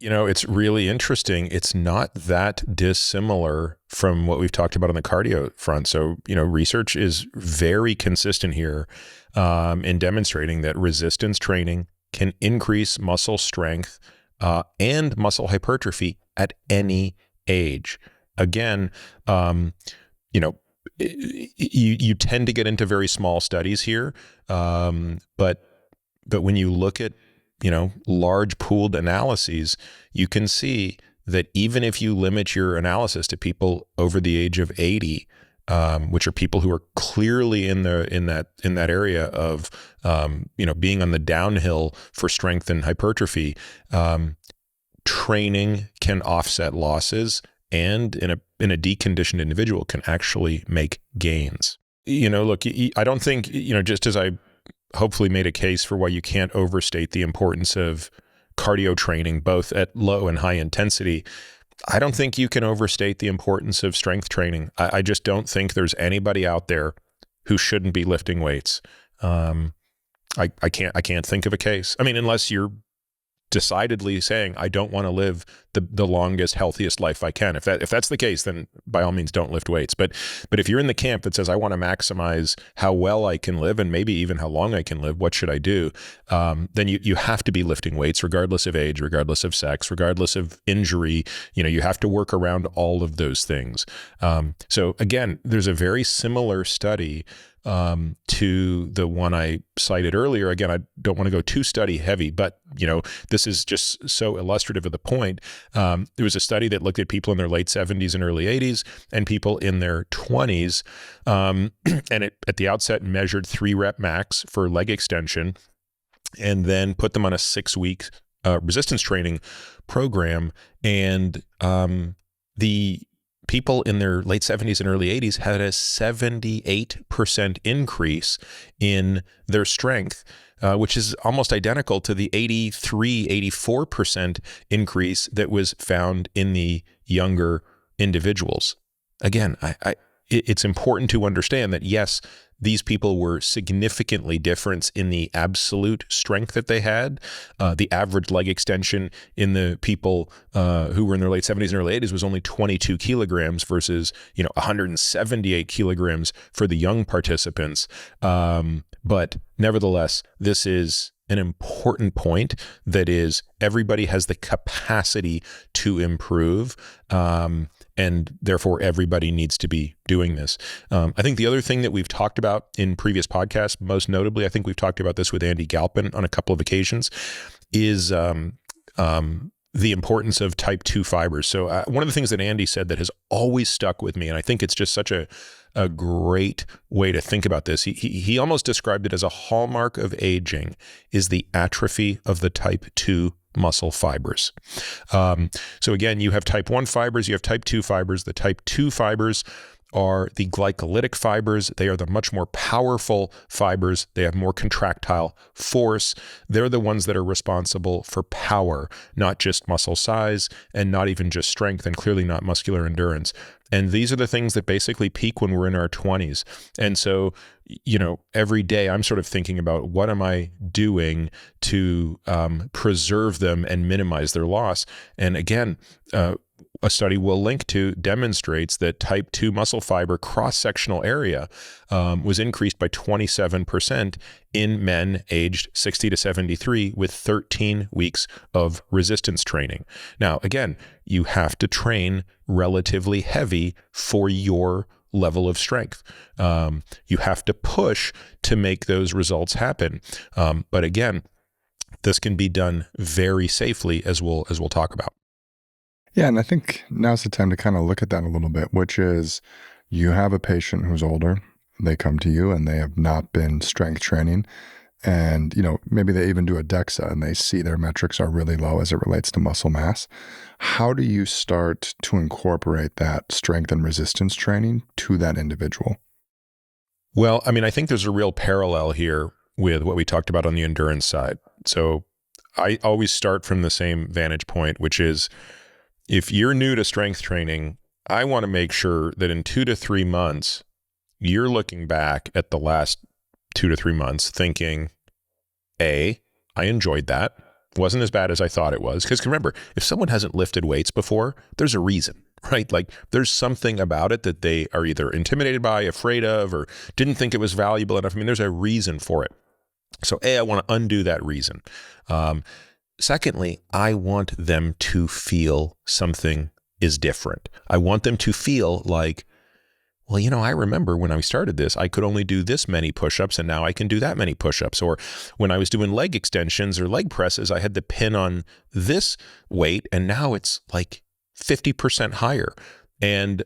It's really interesting. It's not that dissimilar from what we've talked about on the cardio front. So, research is very consistent here in demonstrating that resistance training can increase muscle strength and muscle hypertrophy at any age. Again, you tend to get into very small studies here, but when you look at large pooled analyses, you can see that even if you limit your analysis to people over the age of 80, which are people who are clearly in that area of being on the downhill for strength and hypertrophy, training can offset losses, and in a deconditioned individual can actually make gains. Look, I don't think, just as I hopefully made a case for why you can't overstate the importance of cardio training, both at low and high intensity, I don't think you can overstate the importance of strength training. I just don't think there's anybody out there who shouldn't be lifting weights. I can't think of a case. I mean, unless you're decidedly saying, I don't want to live the longest, healthiest life I can. If that's the case, then by all means don't lift weights. But if you're in the camp that says, I want to maximize how well I can live and maybe even how long I can live, what should I do? Then you have to be lifting weights regardless of age, regardless of sex, regardless of injury. You have to work around all of those things. So again, there's a very similar study to the one I cited earlier. Again, I don't want to go too study heavy, but this is just so illustrative of the point. There was a study that looked at people in their late 70s and early 80s and people in their 20s. And it at the outset measured 3-rep max for leg extension and then put them on a 6-week resistance training program. And the people in their late 70s and early 80s had a 78% increase in their strength, which is almost identical to the 84% increase that was found in the younger individuals. Again, it's important to understand that, yes, these people were significantly different in the absolute strength that they had. The average leg extension in the people who were in their late 70s and early 80s was only 22 kilograms versus 178 kilograms for the young participants. But nevertheless, this is an important point that is everybody has the capacity to improve. And therefore, everybody needs to be doing this. I think the other thing that we've talked about in previous podcasts, most notably, I think we've talked about this with Andy Galpin on a couple of occasions, is the importance of type 2 fibers. So one of the things that Andy said that has always stuck with me, and I think it's just such a great way to think about this. He almost described it as a hallmark of aging is the atrophy of the type 2 muscle fibers. So again, you have type 1 fibers, you have type 2 fibers. The type 2 fibers are the glycolytic fibers. They are the much more powerful fibers. They have more contractile force. They're the ones that are responsible for power, not just muscle size and not even just strength, and clearly not muscular endurance. And these are the things that basically peak when we're in our 20s. And so, every day I'm sort of thinking about what am I doing to preserve them and minimize their loss. And again, a study we'll link to demonstrates that type 2 muscle fiber cross-sectional area was increased by 27% in men aged 60 to 73 with 13 weeks of resistance training. Now, again, you have to train relatively heavy for your level of strength. You have to push to make those results happen. But again, this can be done very safely, as we'll talk about. Yeah, and I think now's the time to kind of look at that a little bit, which is you have a patient who's older, they come to you and they have not been strength training, and maybe they even do a DEXA and they see their metrics are really low as it relates to muscle mass. How do you start to incorporate that strength and resistance training to that individual? Well, I think there's a real parallel here with what we talked about on the endurance side. So I always start from the same vantage point, which is, if you're new to strength training, I want to make sure that in 2 to 3 months, you're looking back at the last 2 to 3 months thinking, A, I enjoyed that. Wasn't as bad as I thought it was. Because remember, if someone hasn't lifted weights before, there's a reason, right? Like there's something about it that they are either intimidated by, afraid of, or didn't think it was valuable enough. There's a reason for it. So A, I want to undo that reason. Secondly, I want them to feel something is different. I want them to feel like, well, I remember when I started this, I could only do this many push-ups and now I can do that many push-ups. Or when I was doing leg extensions or leg presses, I had the pin on this weight and now it's like 50% higher. And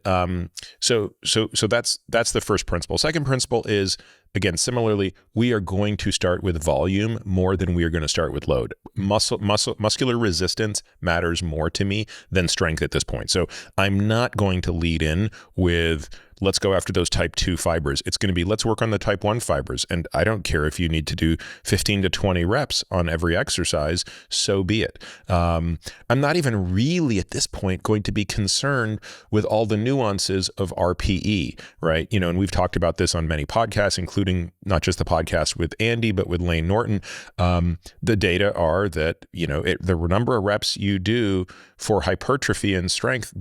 so that's the first principle. Second principle is, again, similarly, we are going to start with volume more than we are going to start with load. Muscular resistance matters more to me than strength at this point. So I'm not going to lead in with, let's go after those type 2 fibers. It's going to be, let's work on the type 1 fibers. And I don't care if you need to do 15 to 20 reps on every exercise, so be it. I'm not even really at this point going to be concerned with all the nuances of RPE, right? And we've talked about this on many podcasts, including not just the podcast with Andy, but with Lane Norton. The data are that, the number of reps you do for hypertrophy and strength,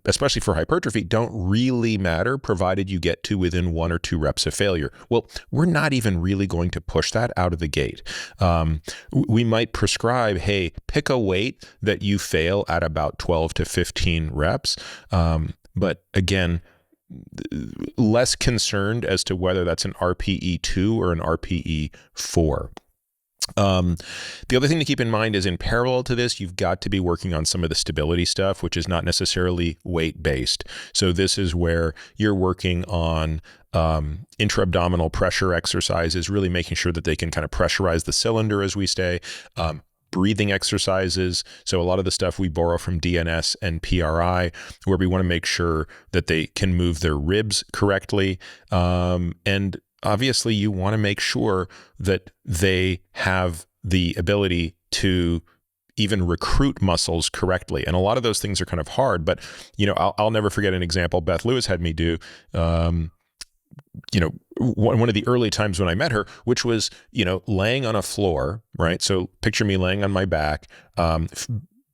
especially for hypertrophy, don't really matter, provided you get to within 1 or 2 reps of failure. Well, we're not even really going to push that out of the gate. We might prescribe, hey, pick a weight that you fail at about 12 to 15 reps. But again, less concerned as to whether that's an RPE 2 or an RPE 4. The other thing to keep in mind is, in parallel to this, you've got to be working on some of the stability stuff, which is not necessarily weight-based. So this is where you're working on intra-abdominal pressure exercises, really making sure that they can kind of pressurize the cylinder as we stay. Breathing exercises. So a lot of the stuff we borrow from DNS and PRI, where we want to make sure that they can move their ribs correctly. And obviously you want to make sure that they have the ability to even recruit muscles correctly. And a lot of those things are kind of hard, but I'll never forget an example Beth Lewis had me do. One of the early times when I met her, which was, laying on a floor, right? So picture me laying on my back.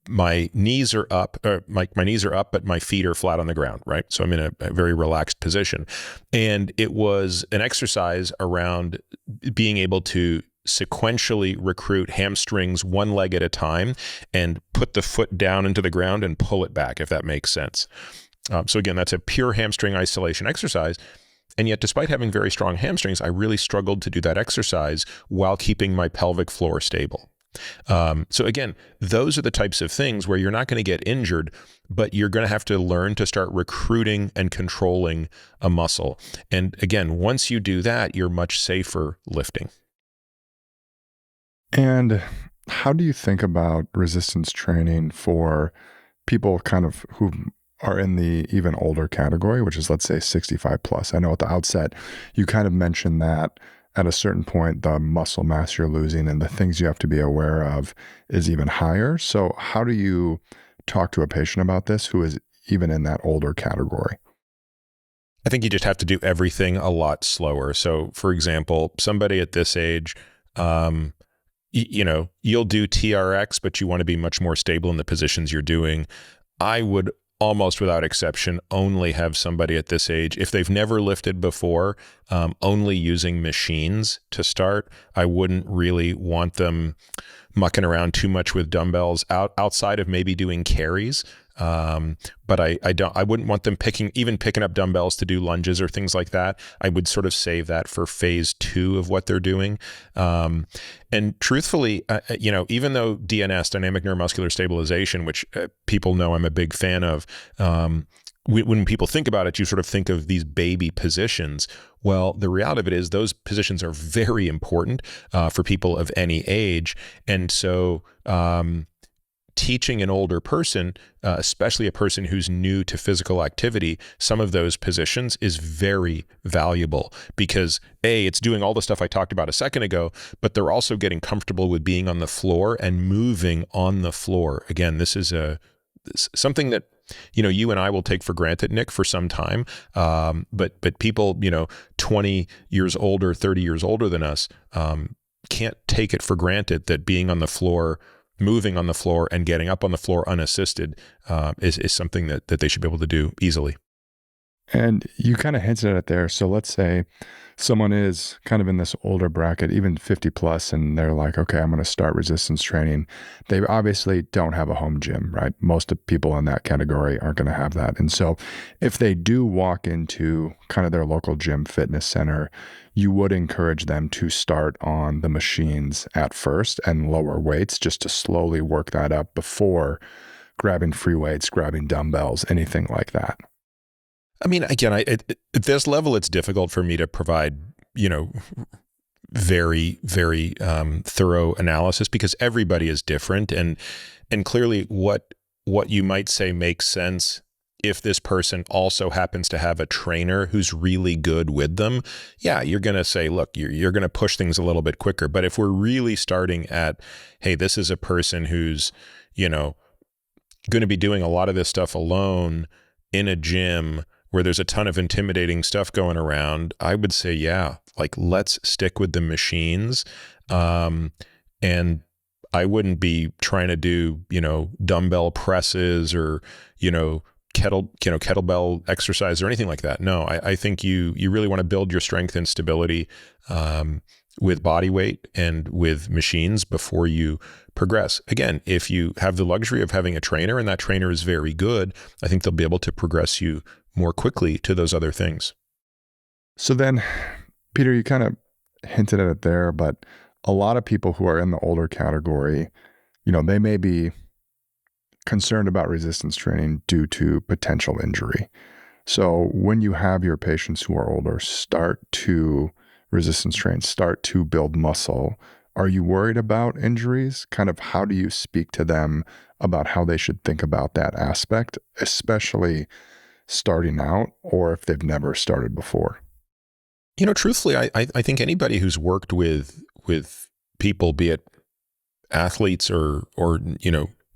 My knees are up, my knees are up, but my feet are flat on the ground, right? So I'm in a very relaxed position. And it was an exercise around being able to sequentially recruit hamstrings one leg at a time and put the foot down into the ground and pull it back, if that makes sense. So again, that's a pure hamstring isolation exercise. And yet, despite having very strong hamstrings, I really struggled to do that exercise while keeping my pelvic floor stable. So again, those are the types of things where you're not going to get injured, but you're going to have to learn to start recruiting and controlling a muscle. And again, once you do that, you're much safer lifting. And how do you think about resistance training for people kind of who are in the even older category, which is, let's say, 65 plus? I know at the outset, you kind of mentioned that at a certain point, the muscle mass you're losing and the things you have to be aware of is even higher. So how do you talk to a patient about this who is even in that older category? I think you just have to do everything a lot slower. So for example, somebody at this age, you'll do TRX, but you want to be much more stable in the positions you're doing. I would almost without exception only have somebody at this age, if they've never lifted before, only using machines to start. I wouldn't really want them mucking around too much with dumbbells outside of maybe doing carries. But I wouldn't want them picking up dumbbells to do lunges or things like that. I would sort of save that for phase 2 of what they're doing. And truthfully, even though DNS, dynamic neuromuscular stabilization, which people know I'm a big fan of, when people think about it, you sort of think of these baby positions. Well, the reality of it is those positions are very important for people of any age. And so teaching an older person, especially a person who's new to physical activity, some of those positions is very valuable because it's doing all the stuff I talked about a second ago, but they're also getting comfortable with being on the floor and moving on the floor. Again, this is something that you and I will take for granted, Nick, for some time. But people, 20 years older, 30 years older than us, can't take it for granted that being on the floor, moving on the floor, and getting up on the floor unassisted is something that they should be able to do easily. And you kind of hinted at it there. So let's say someone is kind of in this older bracket, even 50 plus, and they're like, okay, I'm going to start resistance training. They obviously don't have a home gym, right? Most of people in that category aren't going to have that. And so if they do walk into kind of their local gym fitness center, you would encourage them to start on the machines at first and lower weights just to slowly work that up before grabbing free weights, grabbing dumbbells, anything like that. I mean, again, at this level, it's difficult for me to provide, very, very thorough analysis because everybody is different, and clearly, what you might say makes sense if this person also happens to have a trainer who's really good with them. Yeah, you're going to say, look, you're going to push things a little bit quicker. But if we're really starting at, hey, this is a person who's, going to be doing a lot of this stuff alone in a gym where there's a ton of intimidating stuff going around, I would say, yeah, like let's stick with the machines. And I wouldn't be trying to do, dumbbell presses or, kettlebell exercise or anything like that. No, I think you really want to build your strength and stability with body weight and with machines before you progress. Again, if you have the luxury of having a trainer and that trainer is very good, I think they'll be able to progress you more quickly to those other things. So then, Peter, you kind of hinted at it there, but a lot of people who are in the older category, they may be concerned about resistance training due to potential injury. So when you have your patients who are older start to resistance train, start to build muscle, are you worried about injuries? Kind of how do you speak to them about how they should think about that aspect, especially starting out or if they've never started before? Truthfully, I think anybody who's worked with people, be it athletes or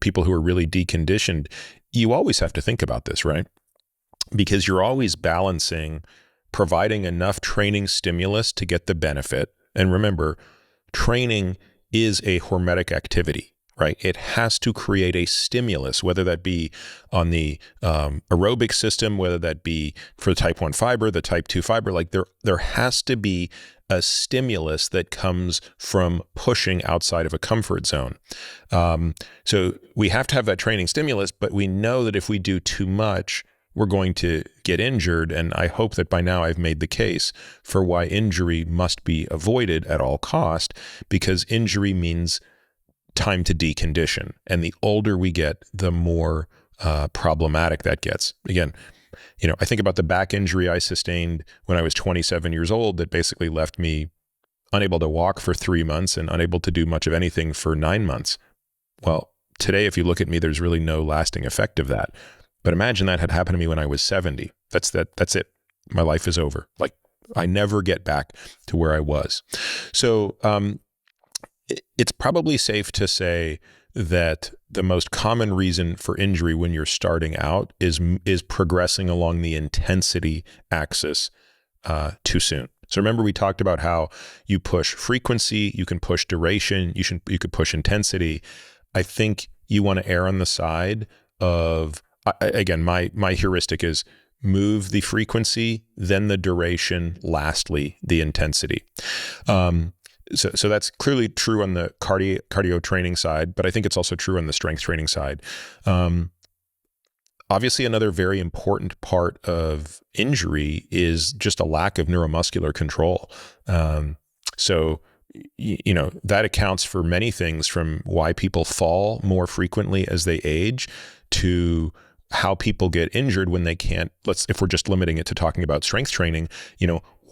people who are really deconditioned, you always have to think about this, right? Because you're always balancing providing enough training stimulus to get the benefit. And remember, training is a hormetic activity, right? It has to create a stimulus, whether that be on the aerobic system, whether that be for the type 1 fiber, the type 2 fiber, like there has to be a stimulus that comes from pushing outside of a comfort zone. So we have to have that training stimulus, but we know that if we do too much, we're going to get injured. And I hope that by now I've made the case for why injury must be avoided at all cost, because injury means time to decondition. And the older we get, the more problematic that gets. Again, I think about the back injury I sustained when I was 27 years old that basically left me unable to walk for 3 months and unable to do much of anything for 9 months. Well, today, if you look at me, there's really no lasting effect of that. But imagine that had happened to me when I was 70. That's it. My life is over. Like, I never get back to where I was. So it's probably safe to say that the most common reason for injury when you're starting out is progressing along the intensity axis too soon. So remember, we talked about how you push frequency, you can push duration, you could push intensity. I think you want to err on the side of, again, my heuristic is move the frequency, then the duration, lastly, the intensity. So that's clearly true on the cardio training side, but I think it's also true on the strength training side. Obviously, another very important part of injury is just a lack of neuromuscular control. So that accounts for many things, from why people fall more frequently as they age to how people get injured when they can't. If we're just limiting it to talking about strength training,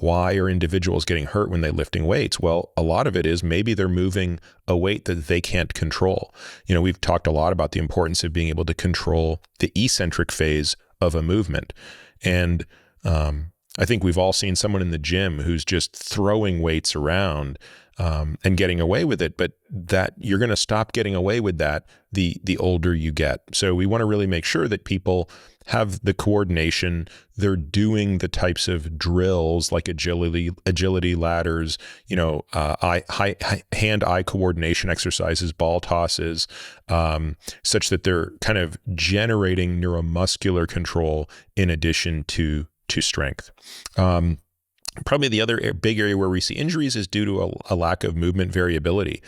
why are individuals getting hurt when they're lifting weights? Well, a lot of it is maybe they're moving a weight that they can't control. We've talked a lot about the importance of being able to control the eccentric phase of a movement. And I think we've all seen someone in the gym who's just throwing weights around and getting away with it, but that you're going to stop getting away with that the older you get. So we want to really make sure that people have the coordination. They're doing the types of drills like agility ladders, hand-eye coordination exercises, ball tosses, such that they're kind of generating neuromuscular control in addition to strength. Probably the other big area where we see injuries is due to a lack of movement variability.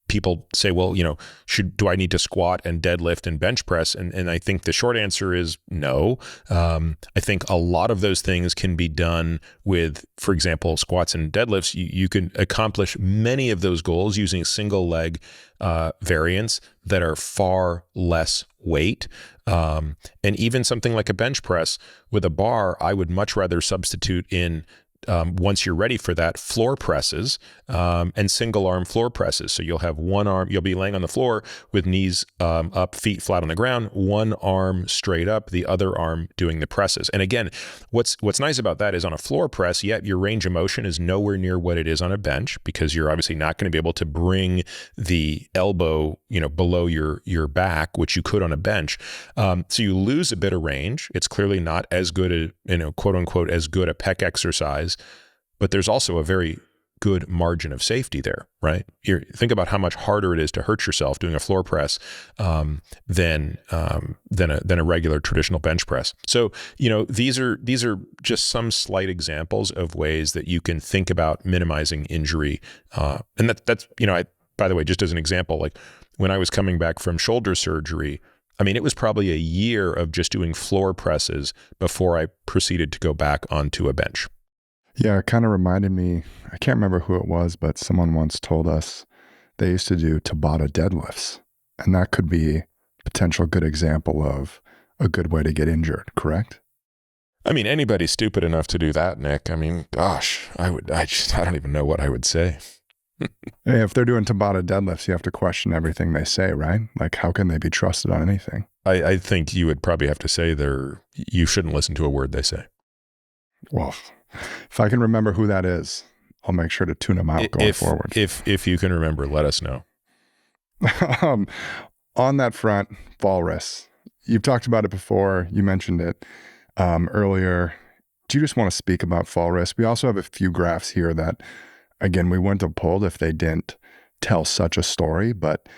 People say, well, do I need to squat and deadlift and bench press? And I think the short answer is no. I think a lot of those things can be done with, for example, squats and deadlifts. You can accomplish many of those goals using single leg variants that are far less weight. And even something like a bench press with a bar, I would much rather substitute in, once you're ready for that, floor presses and single arm floor presses. So you'll have one arm, you'll be laying on the floor with knees up, feet flat on the ground, one arm straight up, the other arm doing the presses. And again, what's nice about that is on a floor press, yet your range of motion is nowhere near what it is on a bench, because you're obviously not going to be able to bring the elbow, below your back, which you could on a bench. So you lose a bit of range. It's clearly not as good a, quote unquote, as good a pec exercise, but there's also a very good margin of safety there, right? Think about how much harder it is to hurt yourself doing a floor press than a regular traditional bench press. So, these are just some slight examples of ways that you can think about minimizing injury. And that's by the way, just as an example, like when I was coming back from shoulder surgery, it was probably a year of just doing floor presses before I proceeded to go back onto a bench. Yeah, it kind of reminded me, I can't remember who it was, but someone once told us they used to do Tabata deadlifts. And that could be a potential good example of a good way to get injured, correct? Anybody's stupid enough to do that, Nick. Gosh, I don't even know what I would say. Hey, if they're doing Tabata deadlifts, you have to question everything they say, right? Like, how can they be trusted on anything? I think you would probably have to say you shouldn't listen to a word they say. Well, if I can remember who that is, I'll make sure to tune them out going forward. If you can remember, let us know. On that front, fall risks. You've talked about it before. You mentioned it earlier. Do you just want to speak about fall risk? We also have a few graphs here that, again, we wouldn't have pulled if they didn't tell such a story, but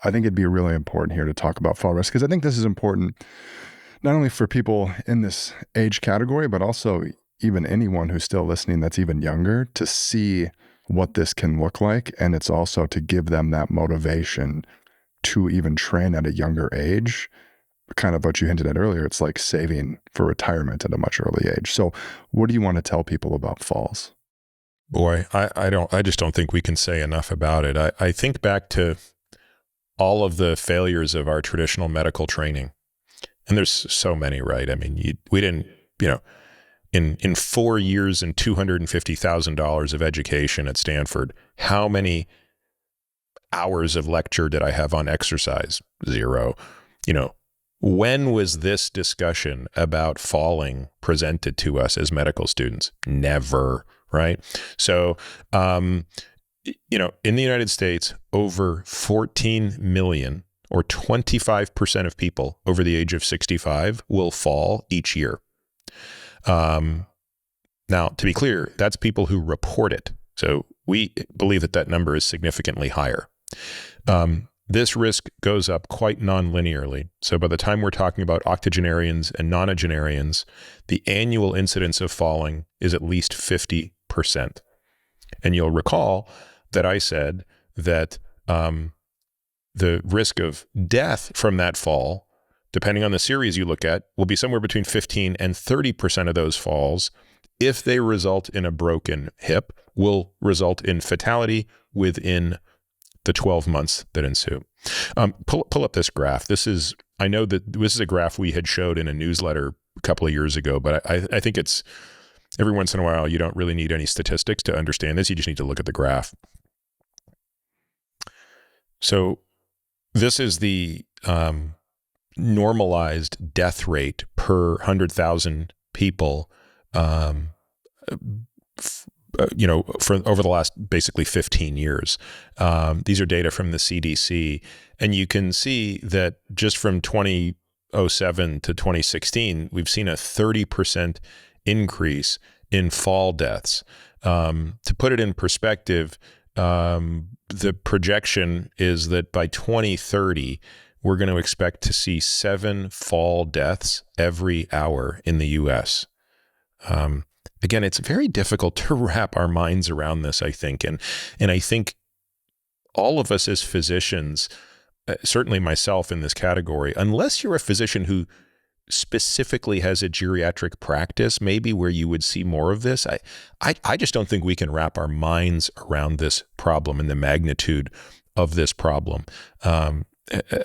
I think it'd be really important here to talk about fall risk, because I think this is important not only for people in this age category, but also even anyone who's still listening that's even younger, to see what this can look like. And it's also to give them that motivation to even train at a younger age. Kind of what you hinted at earlier, it's like saving for retirement at a much early age. So what do you want to tell people about falls? Boy, I just don't think we can say enough about it. I think back to all of the failures of our traditional medical training, and there's so many, right? I mean, we didn't, in 4 years and $250,000 of education at Stanford, how many hours of lecture did I have on exercise? 0. When was this discussion about falling presented to us as medical students? Never, right? So, in the United States, over 14 million or 25% of people over the age of 65 will fall each year. Now, to be clear, that's people who report it. So we believe that number is significantly higher. This risk goes up quite non-linearly. So by the time we're talking about octogenarians and nonagenarians, the annual incidence of falling is at least 50%. And you'll recall that I said that the risk of death from that fall, depending on the series you look at, will be somewhere between 15 and 30% of those falls, if they result in a broken hip, will result in fatality within the 12 months that ensue. Pull up this graph. I know that this is a graph we had showed in a newsletter a couple of years ago, but I think it's every once in a while, you don't really need any statistics to understand this. You just need to look at the graph. So this is the normalized death rate per 100,000 people, for over the last basically 15 years. These are data from the CDC, and you can see that just from 2007 to 2016, we've seen a 30% increase in fall deaths. To put it in perspective, the projection is that by 2030, we're going to expect to see 7 fall deaths every hour in the U.S. Again, it's very difficult to wrap our minds around this, I think. And I think all of us as physicians, certainly myself in this category, unless you're a physician who specifically has a geriatric practice, maybe where you would see more of this, I just don't think we can wrap our minds around this problem and the magnitude of this problem.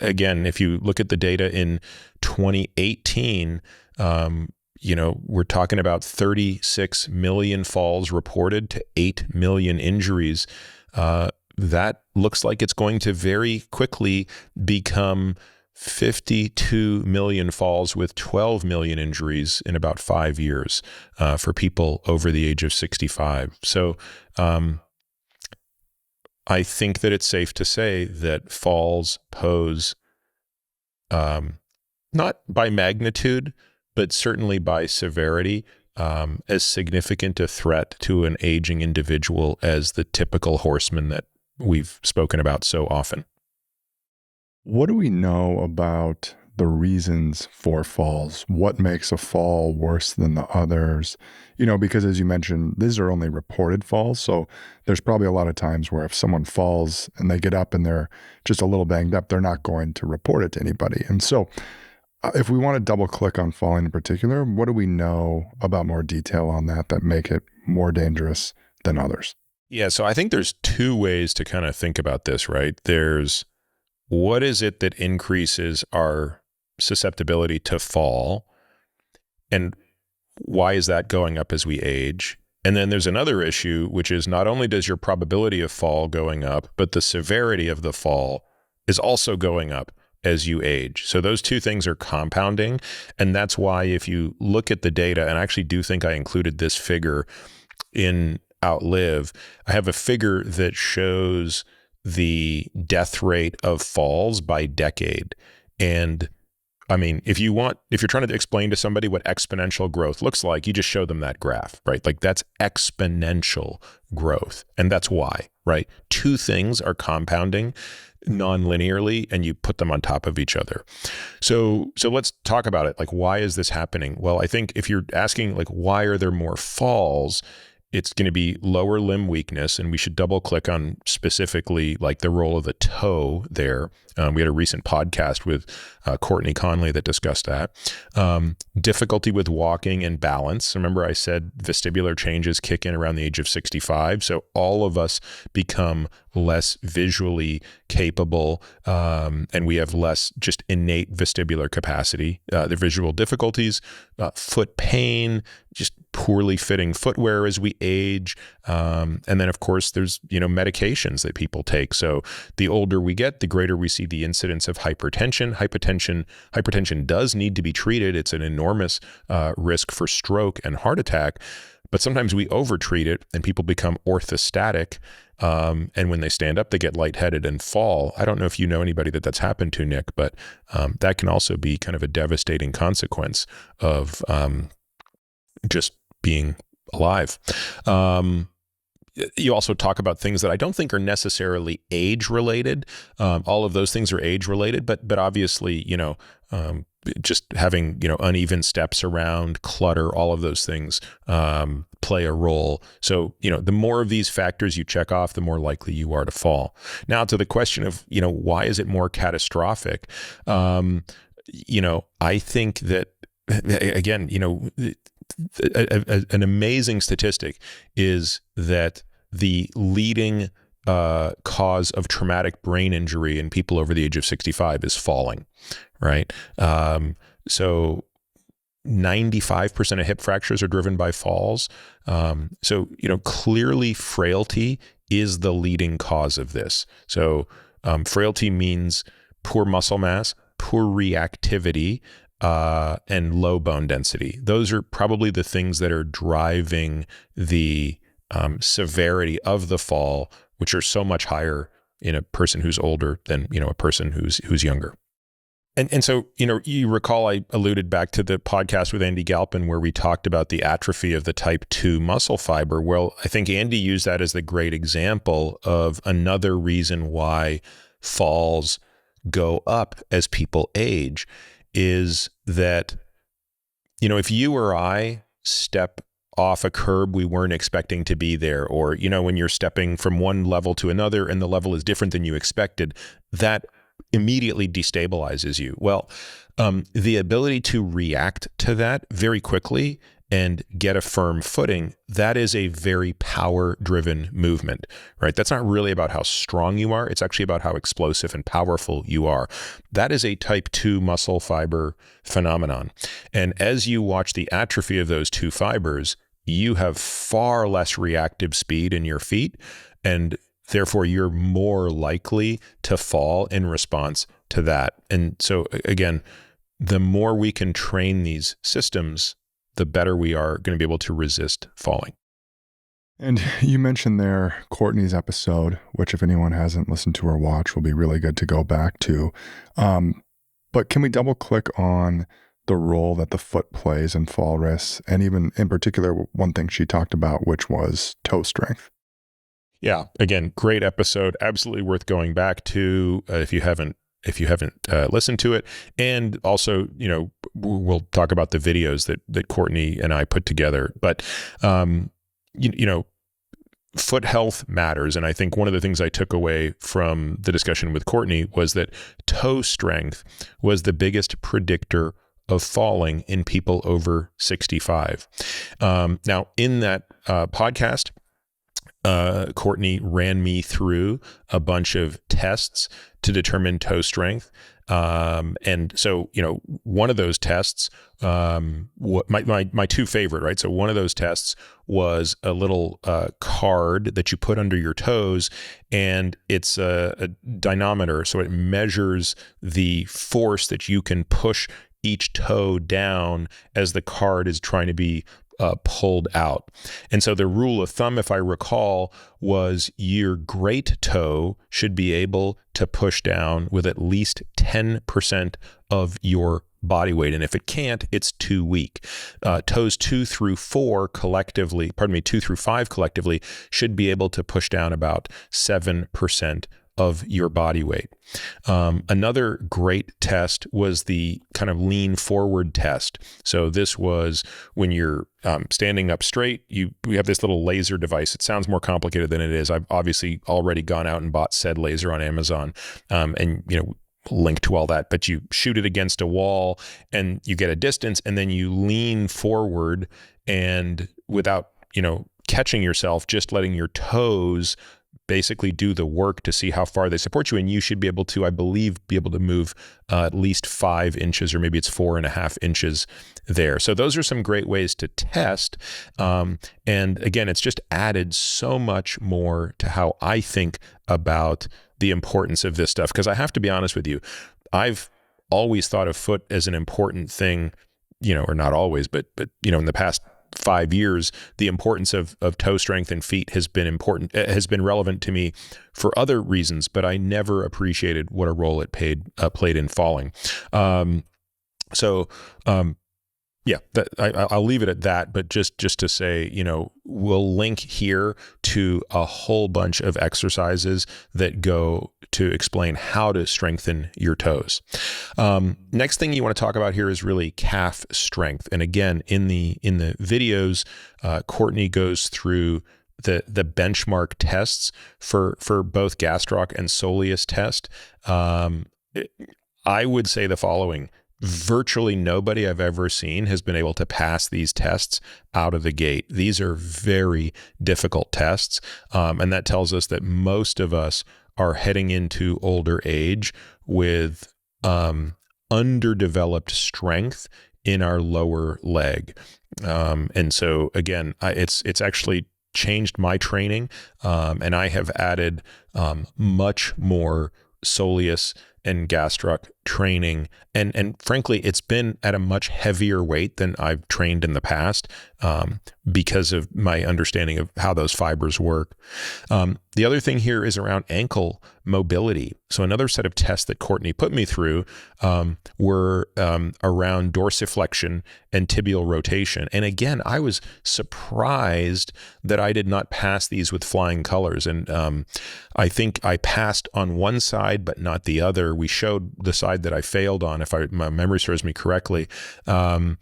Again, if you look at the data in 2018, we're talking about 36 million falls reported to 8 million injuries. That looks like it's going to very quickly become 52 million falls with 12 million injuries in about 5 years for people over the age of 65. So I think that it's safe to say that falls pose, not by magnitude, but certainly by severity, as significant a threat to an aging individual as the typical horseman that we've spoken about so often. What do we know about the reasons for falls? What makes a fall worse than the others? Because as you mentioned, these are only reported falls. So there's probably a lot of times where if someone falls and they get up and they're just a little banged up, they're not going to report it to anybody. And so if we want to double click on falling in particular, what do we know about more detail on that make it more dangerous than others? Yeah, so I think there's 2 ways to kind of think about this, right? There's what is it that increases our susceptibility to fall, and why is that going up as we age? And then there's another issue, which is not only does your probability of fall going up, but the severity of the fall is also going up as you age. So those 2 things are compounding. And that's why if you look at the data, and I actually do think I included this figure in Outlive, I have a figure that shows the death rate of falls by decade. And I mean, if you're trying to explain to somebody what exponential growth looks like, you just show them that graph, right? Like that's exponential growth. And that's why, right? 2 things are compounding non-linearly, and you put them on top of each other. So let's talk about it. Like, why is this happening? Well, I think if you're asking, like, why are there more falls? it's going to be lower limb weakness, and we should double click on specifically like the role of the toe there. We had a recent podcast with Courtney Conley that discussed that. Difficulty with walking and balance. Remember I said vestibular changes kick in around the age of 65. So all of us become less visually capable, and we have less just innate vestibular capacity. The visual difficulties, foot pain, just poorly fitting footwear as we age. And then of course there's, medications that people take. So the older we get, the greater we see the incidence of hypertension. Hypertension does need to be treated. It's an enormous risk for stroke and heart attack, but sometimes we overtreat it and people become orthostatic. And when they stand up, they get lightheaded and fall. I don't know if you know anybody that's happened to, Nick, but that can also be kind of a devastating consequence of just being alive. You also talk about things that I don't think are necessarily age related. All of those things are age related, but obviously, just having, uneven steps around, clutter, all of those things play a role. So, the more of these factors you check off, the more likely you are to fall. Now to the question of, why is it more catastrophic? I think that, again, an amazing statistic is that the leading cause of traumatic brain injury in people over the age of 65 is falling, right? So 95% of hip fractures are driven by falls. So, clearly frailty is the leading cause of this. So frailty means poor muscle mass, poor reactivity, and low bone density. Those are probably the things that are driving the severity of the fall, which are so much higher in a person who's older than, a person who's younger. And so, you recall I alluded back to the podcast with Andy Galpin where we talked about the atrophy of the type 2 muscle fiber. Well, I think Andy used that as the great example of another reason why falls go up as people age is that, if you or I step off a curb we weren't expecting to be there, or, when you're stepping from one level to another and the level is different than you expected, that immediately destabilizes you. Well, the ability to react to that very quickly and get a firm footing, that is a very power-driven movement, right? That's not really about how strong you are. It's actually about how explosive and powerful you are. That is a type 2 muscle fiber phenomenon. And as you watch the atrophy of those two fibers, you have far less reactive speed in your feet, and therefore you're more likely to fall in response to that. And so again, the more we can train these systems, the better we are going to be able to resist falling. And you mentioned there Courtney's episode, which if anyone hasn't listened to or watched, will be really good to go back to. But can we double click on the role that the foot plays in fall risks? And even in particular, one thing she talked about, which was toe strength. Yeah. Again, great episode. Absolutely worth going back to if you haven't listened to it. And also, we'll talk about the videos that Courtney and I put together. But, foot health matters. And I think one of the things I took away from the discussion with Courtney was that toe strength was the biggest predictor of falling in people over 65. Now, in that podcast, Courtney ran me through a bunch of tests to determine toe strength. And so, one of those tests, my two favorite, right? So one of those tests was a little card that you put under your toes, and it's a dynamometer. So it measures the force that you can push each toe down as the card is trying to be pulled out. And so the rule of thumb, if I recall, was your great toe should be able to push down with at least 10% of your body weight. And if it can't, it's too weak. Toes 2 through 5 collectively should be able to push down about 7% of your body weight. Another great test was the kind of lean forward test. So this was when you're standing up straight, we have this little laser device. It sounds more complicated than it is. I've obviously already gone out and bought said laser on Amazon, and link to all that, but you shoot it against a wall and you get a distance, and then you lean forward, and without, catching yourself, just letting your toes basically do the work to see how far they support you. And you should be able to, I believe, move at least 5 inches, or maybe it's 4.5 inches there. So those are some great ways to test. And again, it's just added so much more to how I think about the importance of this stuff. Because I have to be honest with you, I've always thought of foot as an important thing, or not always, but in the past 5 years, the importance of toe strength and feet has been relevant to me for other reasons, but I never appreciated what a role it played in falling. I'll leave it at that, but just to say, we'll link here to a whole bunch of exercises that go to explain how to strengthen your toes. Next thing you want to talk about here is really calf strength. And again, in the videos, Courtney goes through the benchmark tests for both gastroc and soleus test. I would say the following: virtually nobody I've ever seen has been able to pass these tests out of the gate. These are very difficult tests. And that tells us that most of us are heading into older age with underdeveloped strength in our lower leg. And so again, it's actually changed my training. And I have added much more soleus and gastroc training, and frankly, it's been at a much heavier weight than I've trained in the past, because of my understanding of how those fibers work. The other thing here is around ankle mobility. So another set of tests that Courtney put me through were around dorsiflexion and tibial rotation. And again, I was surprised that I did not pass these with flying colors. And I think I passed on one side, but not the other. We showed the side that I failed on, if my memory serves me correctly. I'll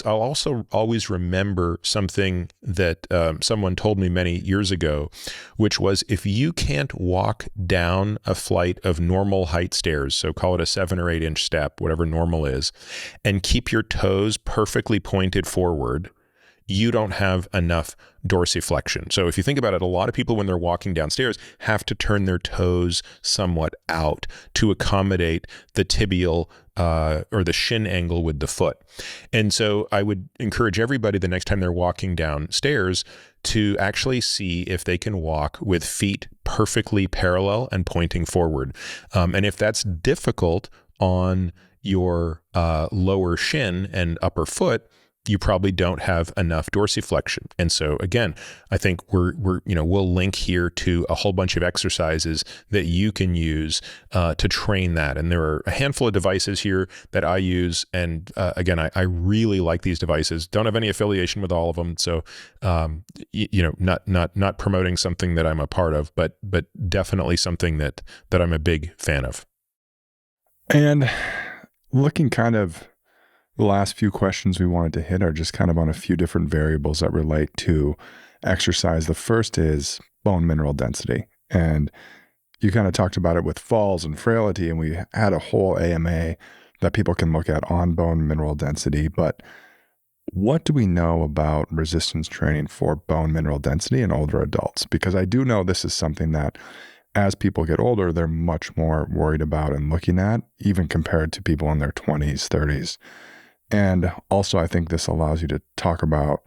also always remember something that someone told me many years ago, which was, if you can't walk down a flight of normal height stairs, so call it a 7 or 8 inch step, whatever normal is, and keep your toes perfectly pointed forward, you don't have enough dorsiflexion. So if you think about it, a lot of people, when they're walking downstairs, have to turn their toes somewhat out to accommodate the tibial or the shin angle with the foot. And so I would encourage everybody, the next time they're walking downstairs, to actually see if they can walk with feet perfectly parallel and pointing forward. And if that's difficult on your lower shin and upper foot, you probably don't have enough dorsiflexion. And so again, I think we'll link here to a whole bunch of exercises that you can use to train that. And there are a handful of devices here that I use. And again, I really like these devices. Don't have any affiliation with all of them. So, not promoting something that I'm a part of, but definitely something that I'm a big fan of. And looking kind of, the last few questions we wanted to hit are just kind of on a few different variables that relate to exercise. The first is bone mineral density. And you kind of talked about it with falls and frailty, and we had a whole AMA that people can look at on bone mineral density. But what do we know about resistance training for bone mineral density in older adults? Because I do know this is something that, as people get older, they're much more worried about and looking at, even compared to people in their 20s, 30s. And also, I think this allows you to talk about,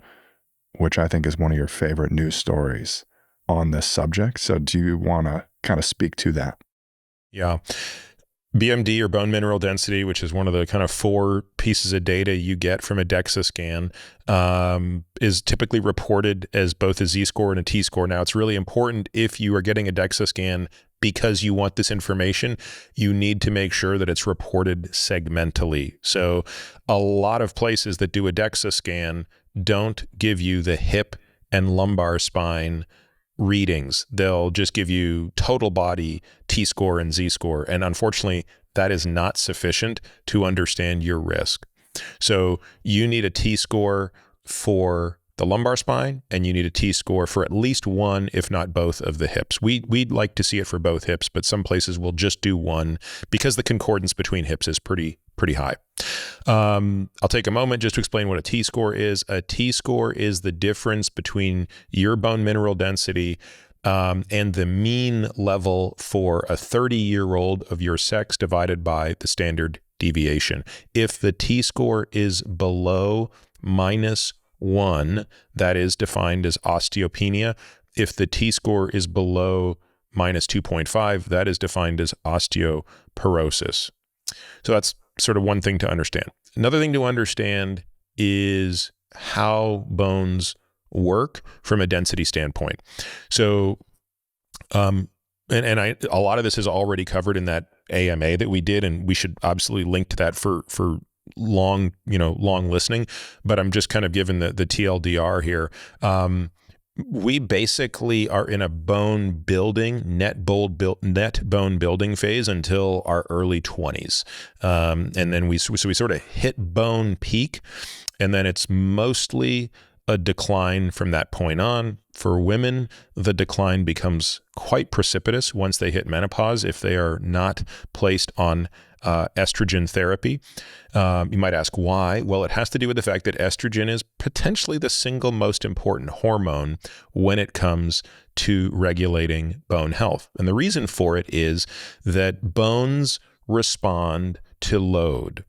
which I think is one of your favorite news stories on this subject. So do you want to kind of speak to that? Yeah. BMD, or bone mineral density, which is one of the kind of 4 pieces of data you get from a DEXA scan, is typically reported as both a Z-score and a T-score. Now, it's really important, if you are getting a DEXA scan because you want this information, you need to make sure that it's reported segmentally. So a lot of places that do a DEXA scan don't give you the hip and lumbar spine readings. They'll just give you total body T-score and Z-score. And unfortunately, that is not sufficient to understand your risk. So you need a T-score for the lumbar spine, and you need a T-score for at least one, if not both, of the hips. We'd like to see it for both hips, but some places will just do one because the concordance between hips is pretty high. I'll take a moment just to explain what a T-score is. A T-score is the difference between your bone mineral density and the mean level for a 30-year-old of your sex divided by the standard deviation. If the T-score is below -1, that is defined as osteopenia. If the T-score is below -2.5, that is defined as osteoporosis. So that's sort of one thing to understand. Another thing to understand is how bones work from a density standpoint. So, a lot of this is already covered in that AMA that we did, and we should absolutely link to that for long listening, but I'm just kind of giving the TLDR here. We basically are in a net bone building phase until our early 20s. And then we sort of hit bone peak, and then it's mostly a decline from that point on. For women, the decline becomes quite precipitous once they hit menopause if they are not placed on estrogen therapy. You might ask why. Well, it has to do with the fact that estrogen is potentially the single most important hormone when it comes to regulating bone health. And the reason for it is that bones respond to load.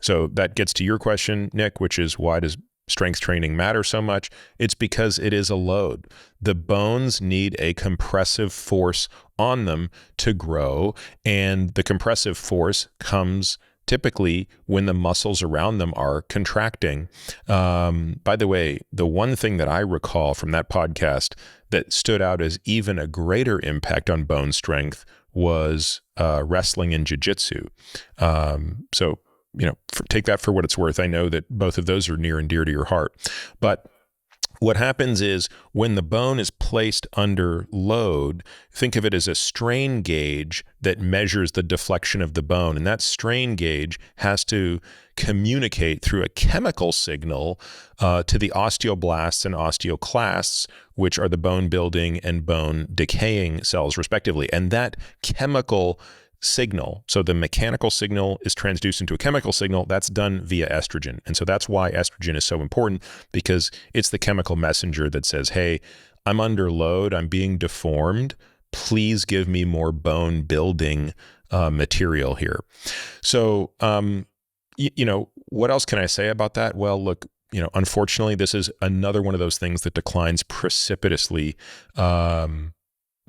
So that gets to your question, Nick, which is why does strength training matter so much? It's because it is a load. The bones need a compressive force on them to grow, and the compressive force comes typically when the muscles around them are contracting. By the way, the one thing that I recall from that podcast that stood out as even a greater impact on bone strength was wrestling and jiu-jitsu. So take that for what it's worth. I know that both of those are near and dear to your heart. But what happens is when the bone is placed under load, think of it as a strain gauge that measures the deflection of the bone. And that strain gauge has to communicate through a chemical signal to the osteoblasts and osteoclasts, which are the bone building and bone decaying cells, respectively. And that chemical signal, so the mechanical signal is transduced into a chemical signal, that's done via estrogen. And so that's why estrogen is so important, because it's the chemical messenger that says, hey, I'm under load, I'm being deformed, please give me more bone building material here. So, what else can I say about that? Well, look, unfortunately, this is another one of those things that declines precipitously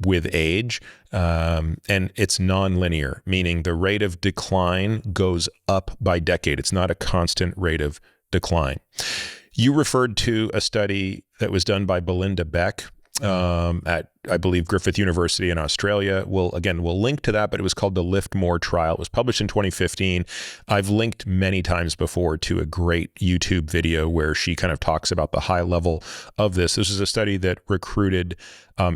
with age, and it's nonlinear, meaning the rate of decline goes up by decade. It's not a constant rate of decline. You referred to a study that was done by Belinda Beck at, I believe, Griffith University in Australia. We'll link to that, but it was called the Lift More trial. It was published in 2015. I've linked many times before to a great YouTube video where she kind of talks about the high level of this. This is a study that recruited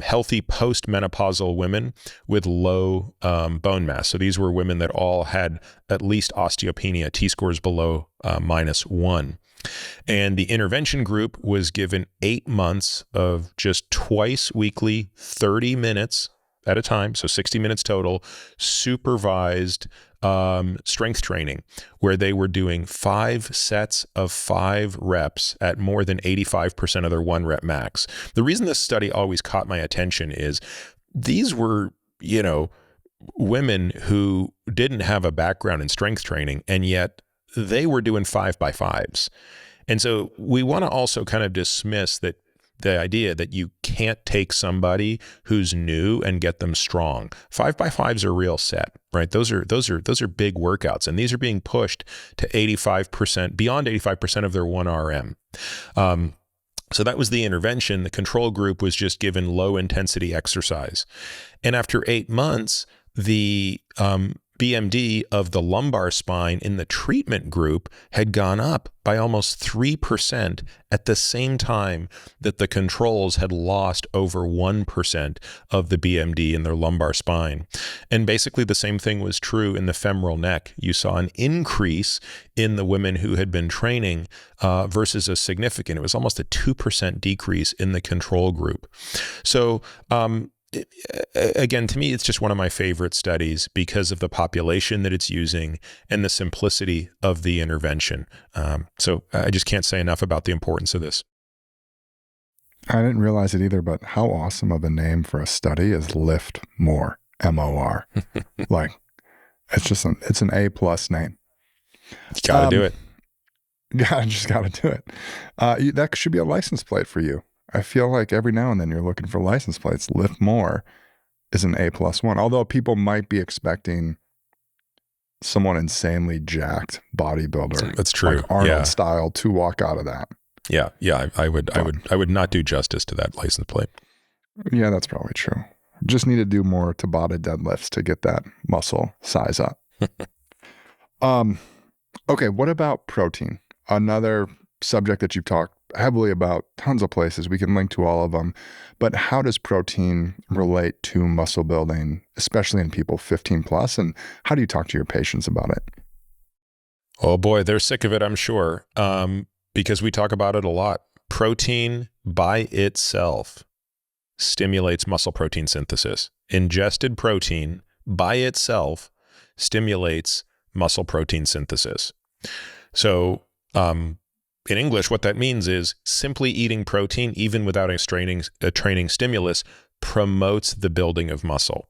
healthy postmenopausal women with low bone mass. So these were women that all had at least osteopenia, T-scores below -1. And the intervention group was given 8 months of just twice weekly, 30 minutes at a time, so 60 minutes total, supervised strength training, where they were doing 5 sets of 5 reps at more than 85% of their 1-rep max. The reason this study always caught my attention is these were, women who didn't have a background in strength training, and yet they were doing 5x5s. And so we want to also kind of dismiss that the idea that you can't take somebody who's new and get them strong. 5x5s are real set, right? Those are big workouts, and these are being pushed to 85%, beyond 85% of their 1RM. So that was the intervention. The control group was just given low intensity exercise. And after 8 months, the BMD of the lumbar spine in the treatment group had gone up by almost 3% at the same time that the controls had lost over 1% of the BMD in their lumbar spine. And basically the same thing was true in the femoral neck. You saw an increase in the women who had been training versus a significant, it was almost a 2% decrease in the control group. So, again, to me, it's just one of my favorite studies because of the population that it's using and the simplicity of the intervention. So I just can't say enough about the importance of this. I didn't realize it either, but how awesome of a name for a study is Lift More, MOR. Like, it's an A+ name. Got to do it. Just got to do it. That should be a license plate for you. I feel like every now and then you're looking for license plates. Lift More is an A+1, although people might be expecting someone insanely jacked bodybuilder. That's true. Like Arnold style to walk out of that. Yeah. I would not do justice to that license plate. Yeah, that's probably true. Just need to do more Tabata deadlifts to get that muscle size up. Okay, what about protein? Another subject that you've talked heavily about, tons of places. We can link to all of them. But how does protein relate to muscle building, especially in people 15 plus? And how do you talk to your patients about it? Oh boy, they're sick of it, I'm sure, because we talk about it a lot. Protein by itself stimulates muscle protein synthesis. Ingested protein by itself stimulates muscle protein synthesis. So, in English, what that means is simply eating protein, even without a training stimulus, promotes the building of muscle.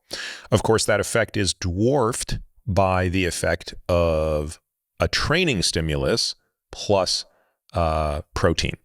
Of course, that effect is dwarfed by the effect of a training stimulus plus protein.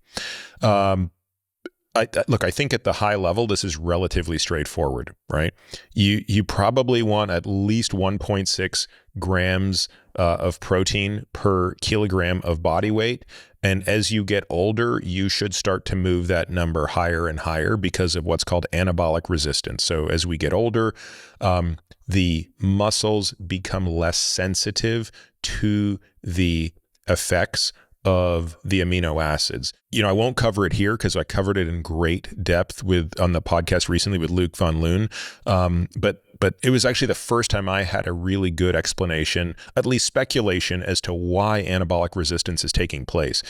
Look, I think at the high level, this is relatively straightforward, right? You probably want at least 1.6 grams of protein per kilogram of body weight. And as you get older, you should start to move that number higher and higher because of what's called anabolic resistance. So as we get older, the muscles become less sensitive to the effects of the amino acids. You know, I won't cover it here because I covered it in great depth on the podcast recently with Luc van Loon. But it was actually the first time I had a really good explanation, at least speculation, as to why anabolic resistance is taking place.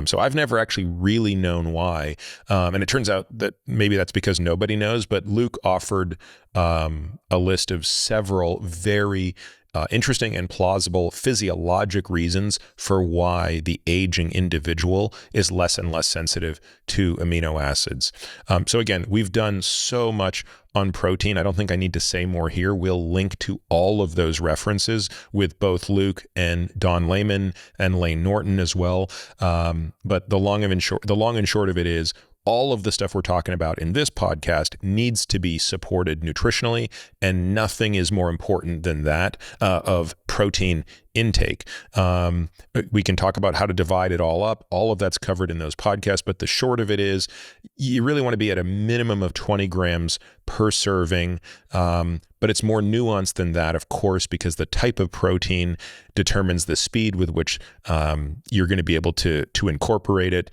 So I've never actually really known why. And it turns out that maybe that's because nobody knows, but Luc offered a list of several very interesting and plausible physiologic reasons for why the aging individual is less and less sensitive to amino acids. So again, we've done so much on protein. I don't think I need to say more here. We'll link to all of those references with both Luc and Don Layman and Lane Norton as well. But the long and short of it is, all of the stuff we're talking about in this podcast needs to be supported nutritionally, and nothing is more important than that of protein intake. We can talk about how to divide it all up. All of that's covered in those podcasts, but the short of it is you really want to be at a minimum of 20 grams per serving. But it's more nuanced than that, of course, because the type of protein determines the speed with which you're going to be able to incorporate it.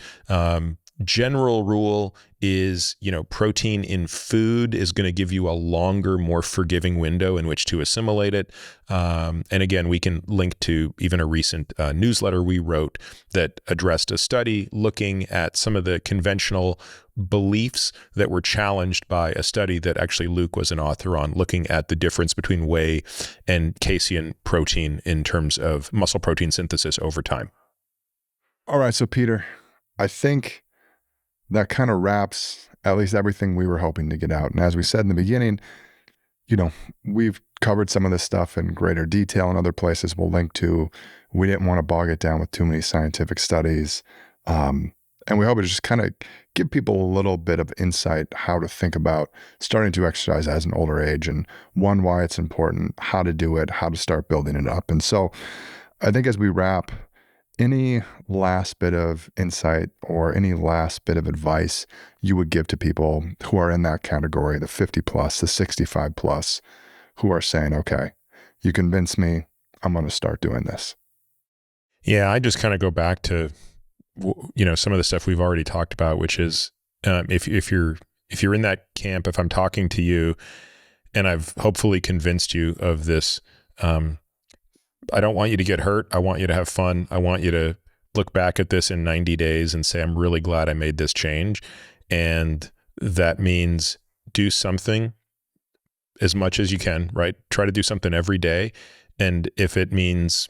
General rule is, protein in food is going to give you a longer, more forgiving window in which to assimilate it. And again, we can link to even a recent newsletter we wrote that addressed a study looking at some of the conventional beliefs that were challenged by a study that actually Luc was an author on, looking at the difference between whey and casein protein in terms of muscle protein synthesis over time. All right. So Peter, I think that kind of wraps at least everything we were hoping to get out. And as we said in the beginning, we've covered some of this stuff in greater detail in other places we'll link to. We didn't want to bog it down with too many scientific studies. And we hope to just kind of give people a little bit of insight how to think about starting to exercise as an older age, and why it's important, how to do it, how to start building it up. And so I think as we wrap, any last bit of insight or any last bit of advice you would give to people who are in that category, the 50 plus, the 65 plus, who are saying, okay, you convince me, I'm going to start doing this. Yeah, I just kind of go back to, some of the stuff we've already talked about, which is if you're in that camp, if I'm talking to you and I've hopefully convinced you of this, I don't want you to get hurt. I want you to have fun. I want you to look back at this in 90 days and say, I'm really glad I made this change. And that means do something as much as you can, right? Try to do something every day. And if it means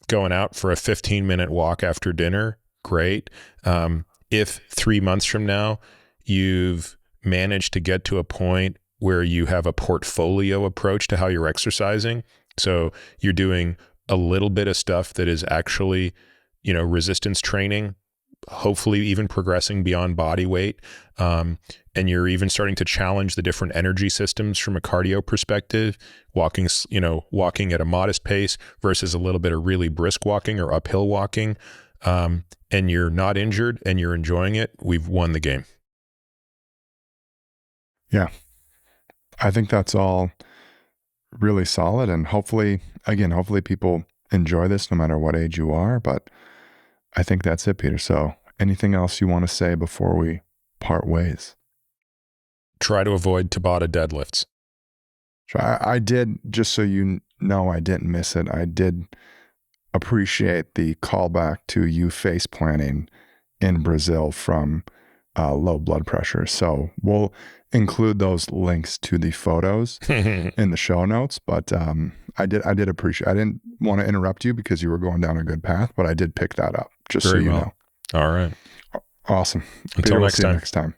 going out for a 15-minute walk after dinner, great. If 3 months from now, you've managed to get to a point where you have a portfolio approach to how you're exercising, so you're doing a little bit of stuff that is actually, resistance training, hopefully even progressing beyond body weight. And you're even starting to challenge the different energy systems from a cardio perspective, walking at a modest pace versus a little bit of really brisk walking or uphill walking. And you're not injured and you're enjoying it. We've won the game. Yeah. I think that's all really solid. And hopefully people enjoy this no matter what age you are. But I think that's it, Peter. So anything else you want to say before we part ways? Try to avoid Tabata deadlifts. I did, just so you know, I didn't miss it. I did appreciate the callback to you face planning in Brazil from low blood pressure. So we'll include those links to the photos in the show notes. But I did appreciate. I didn't want to interrupt you because you were going down a good path, but I did pick that up. Just Very so you well. know. All right. Awesome. Until Peter, we'll next see you time. next time.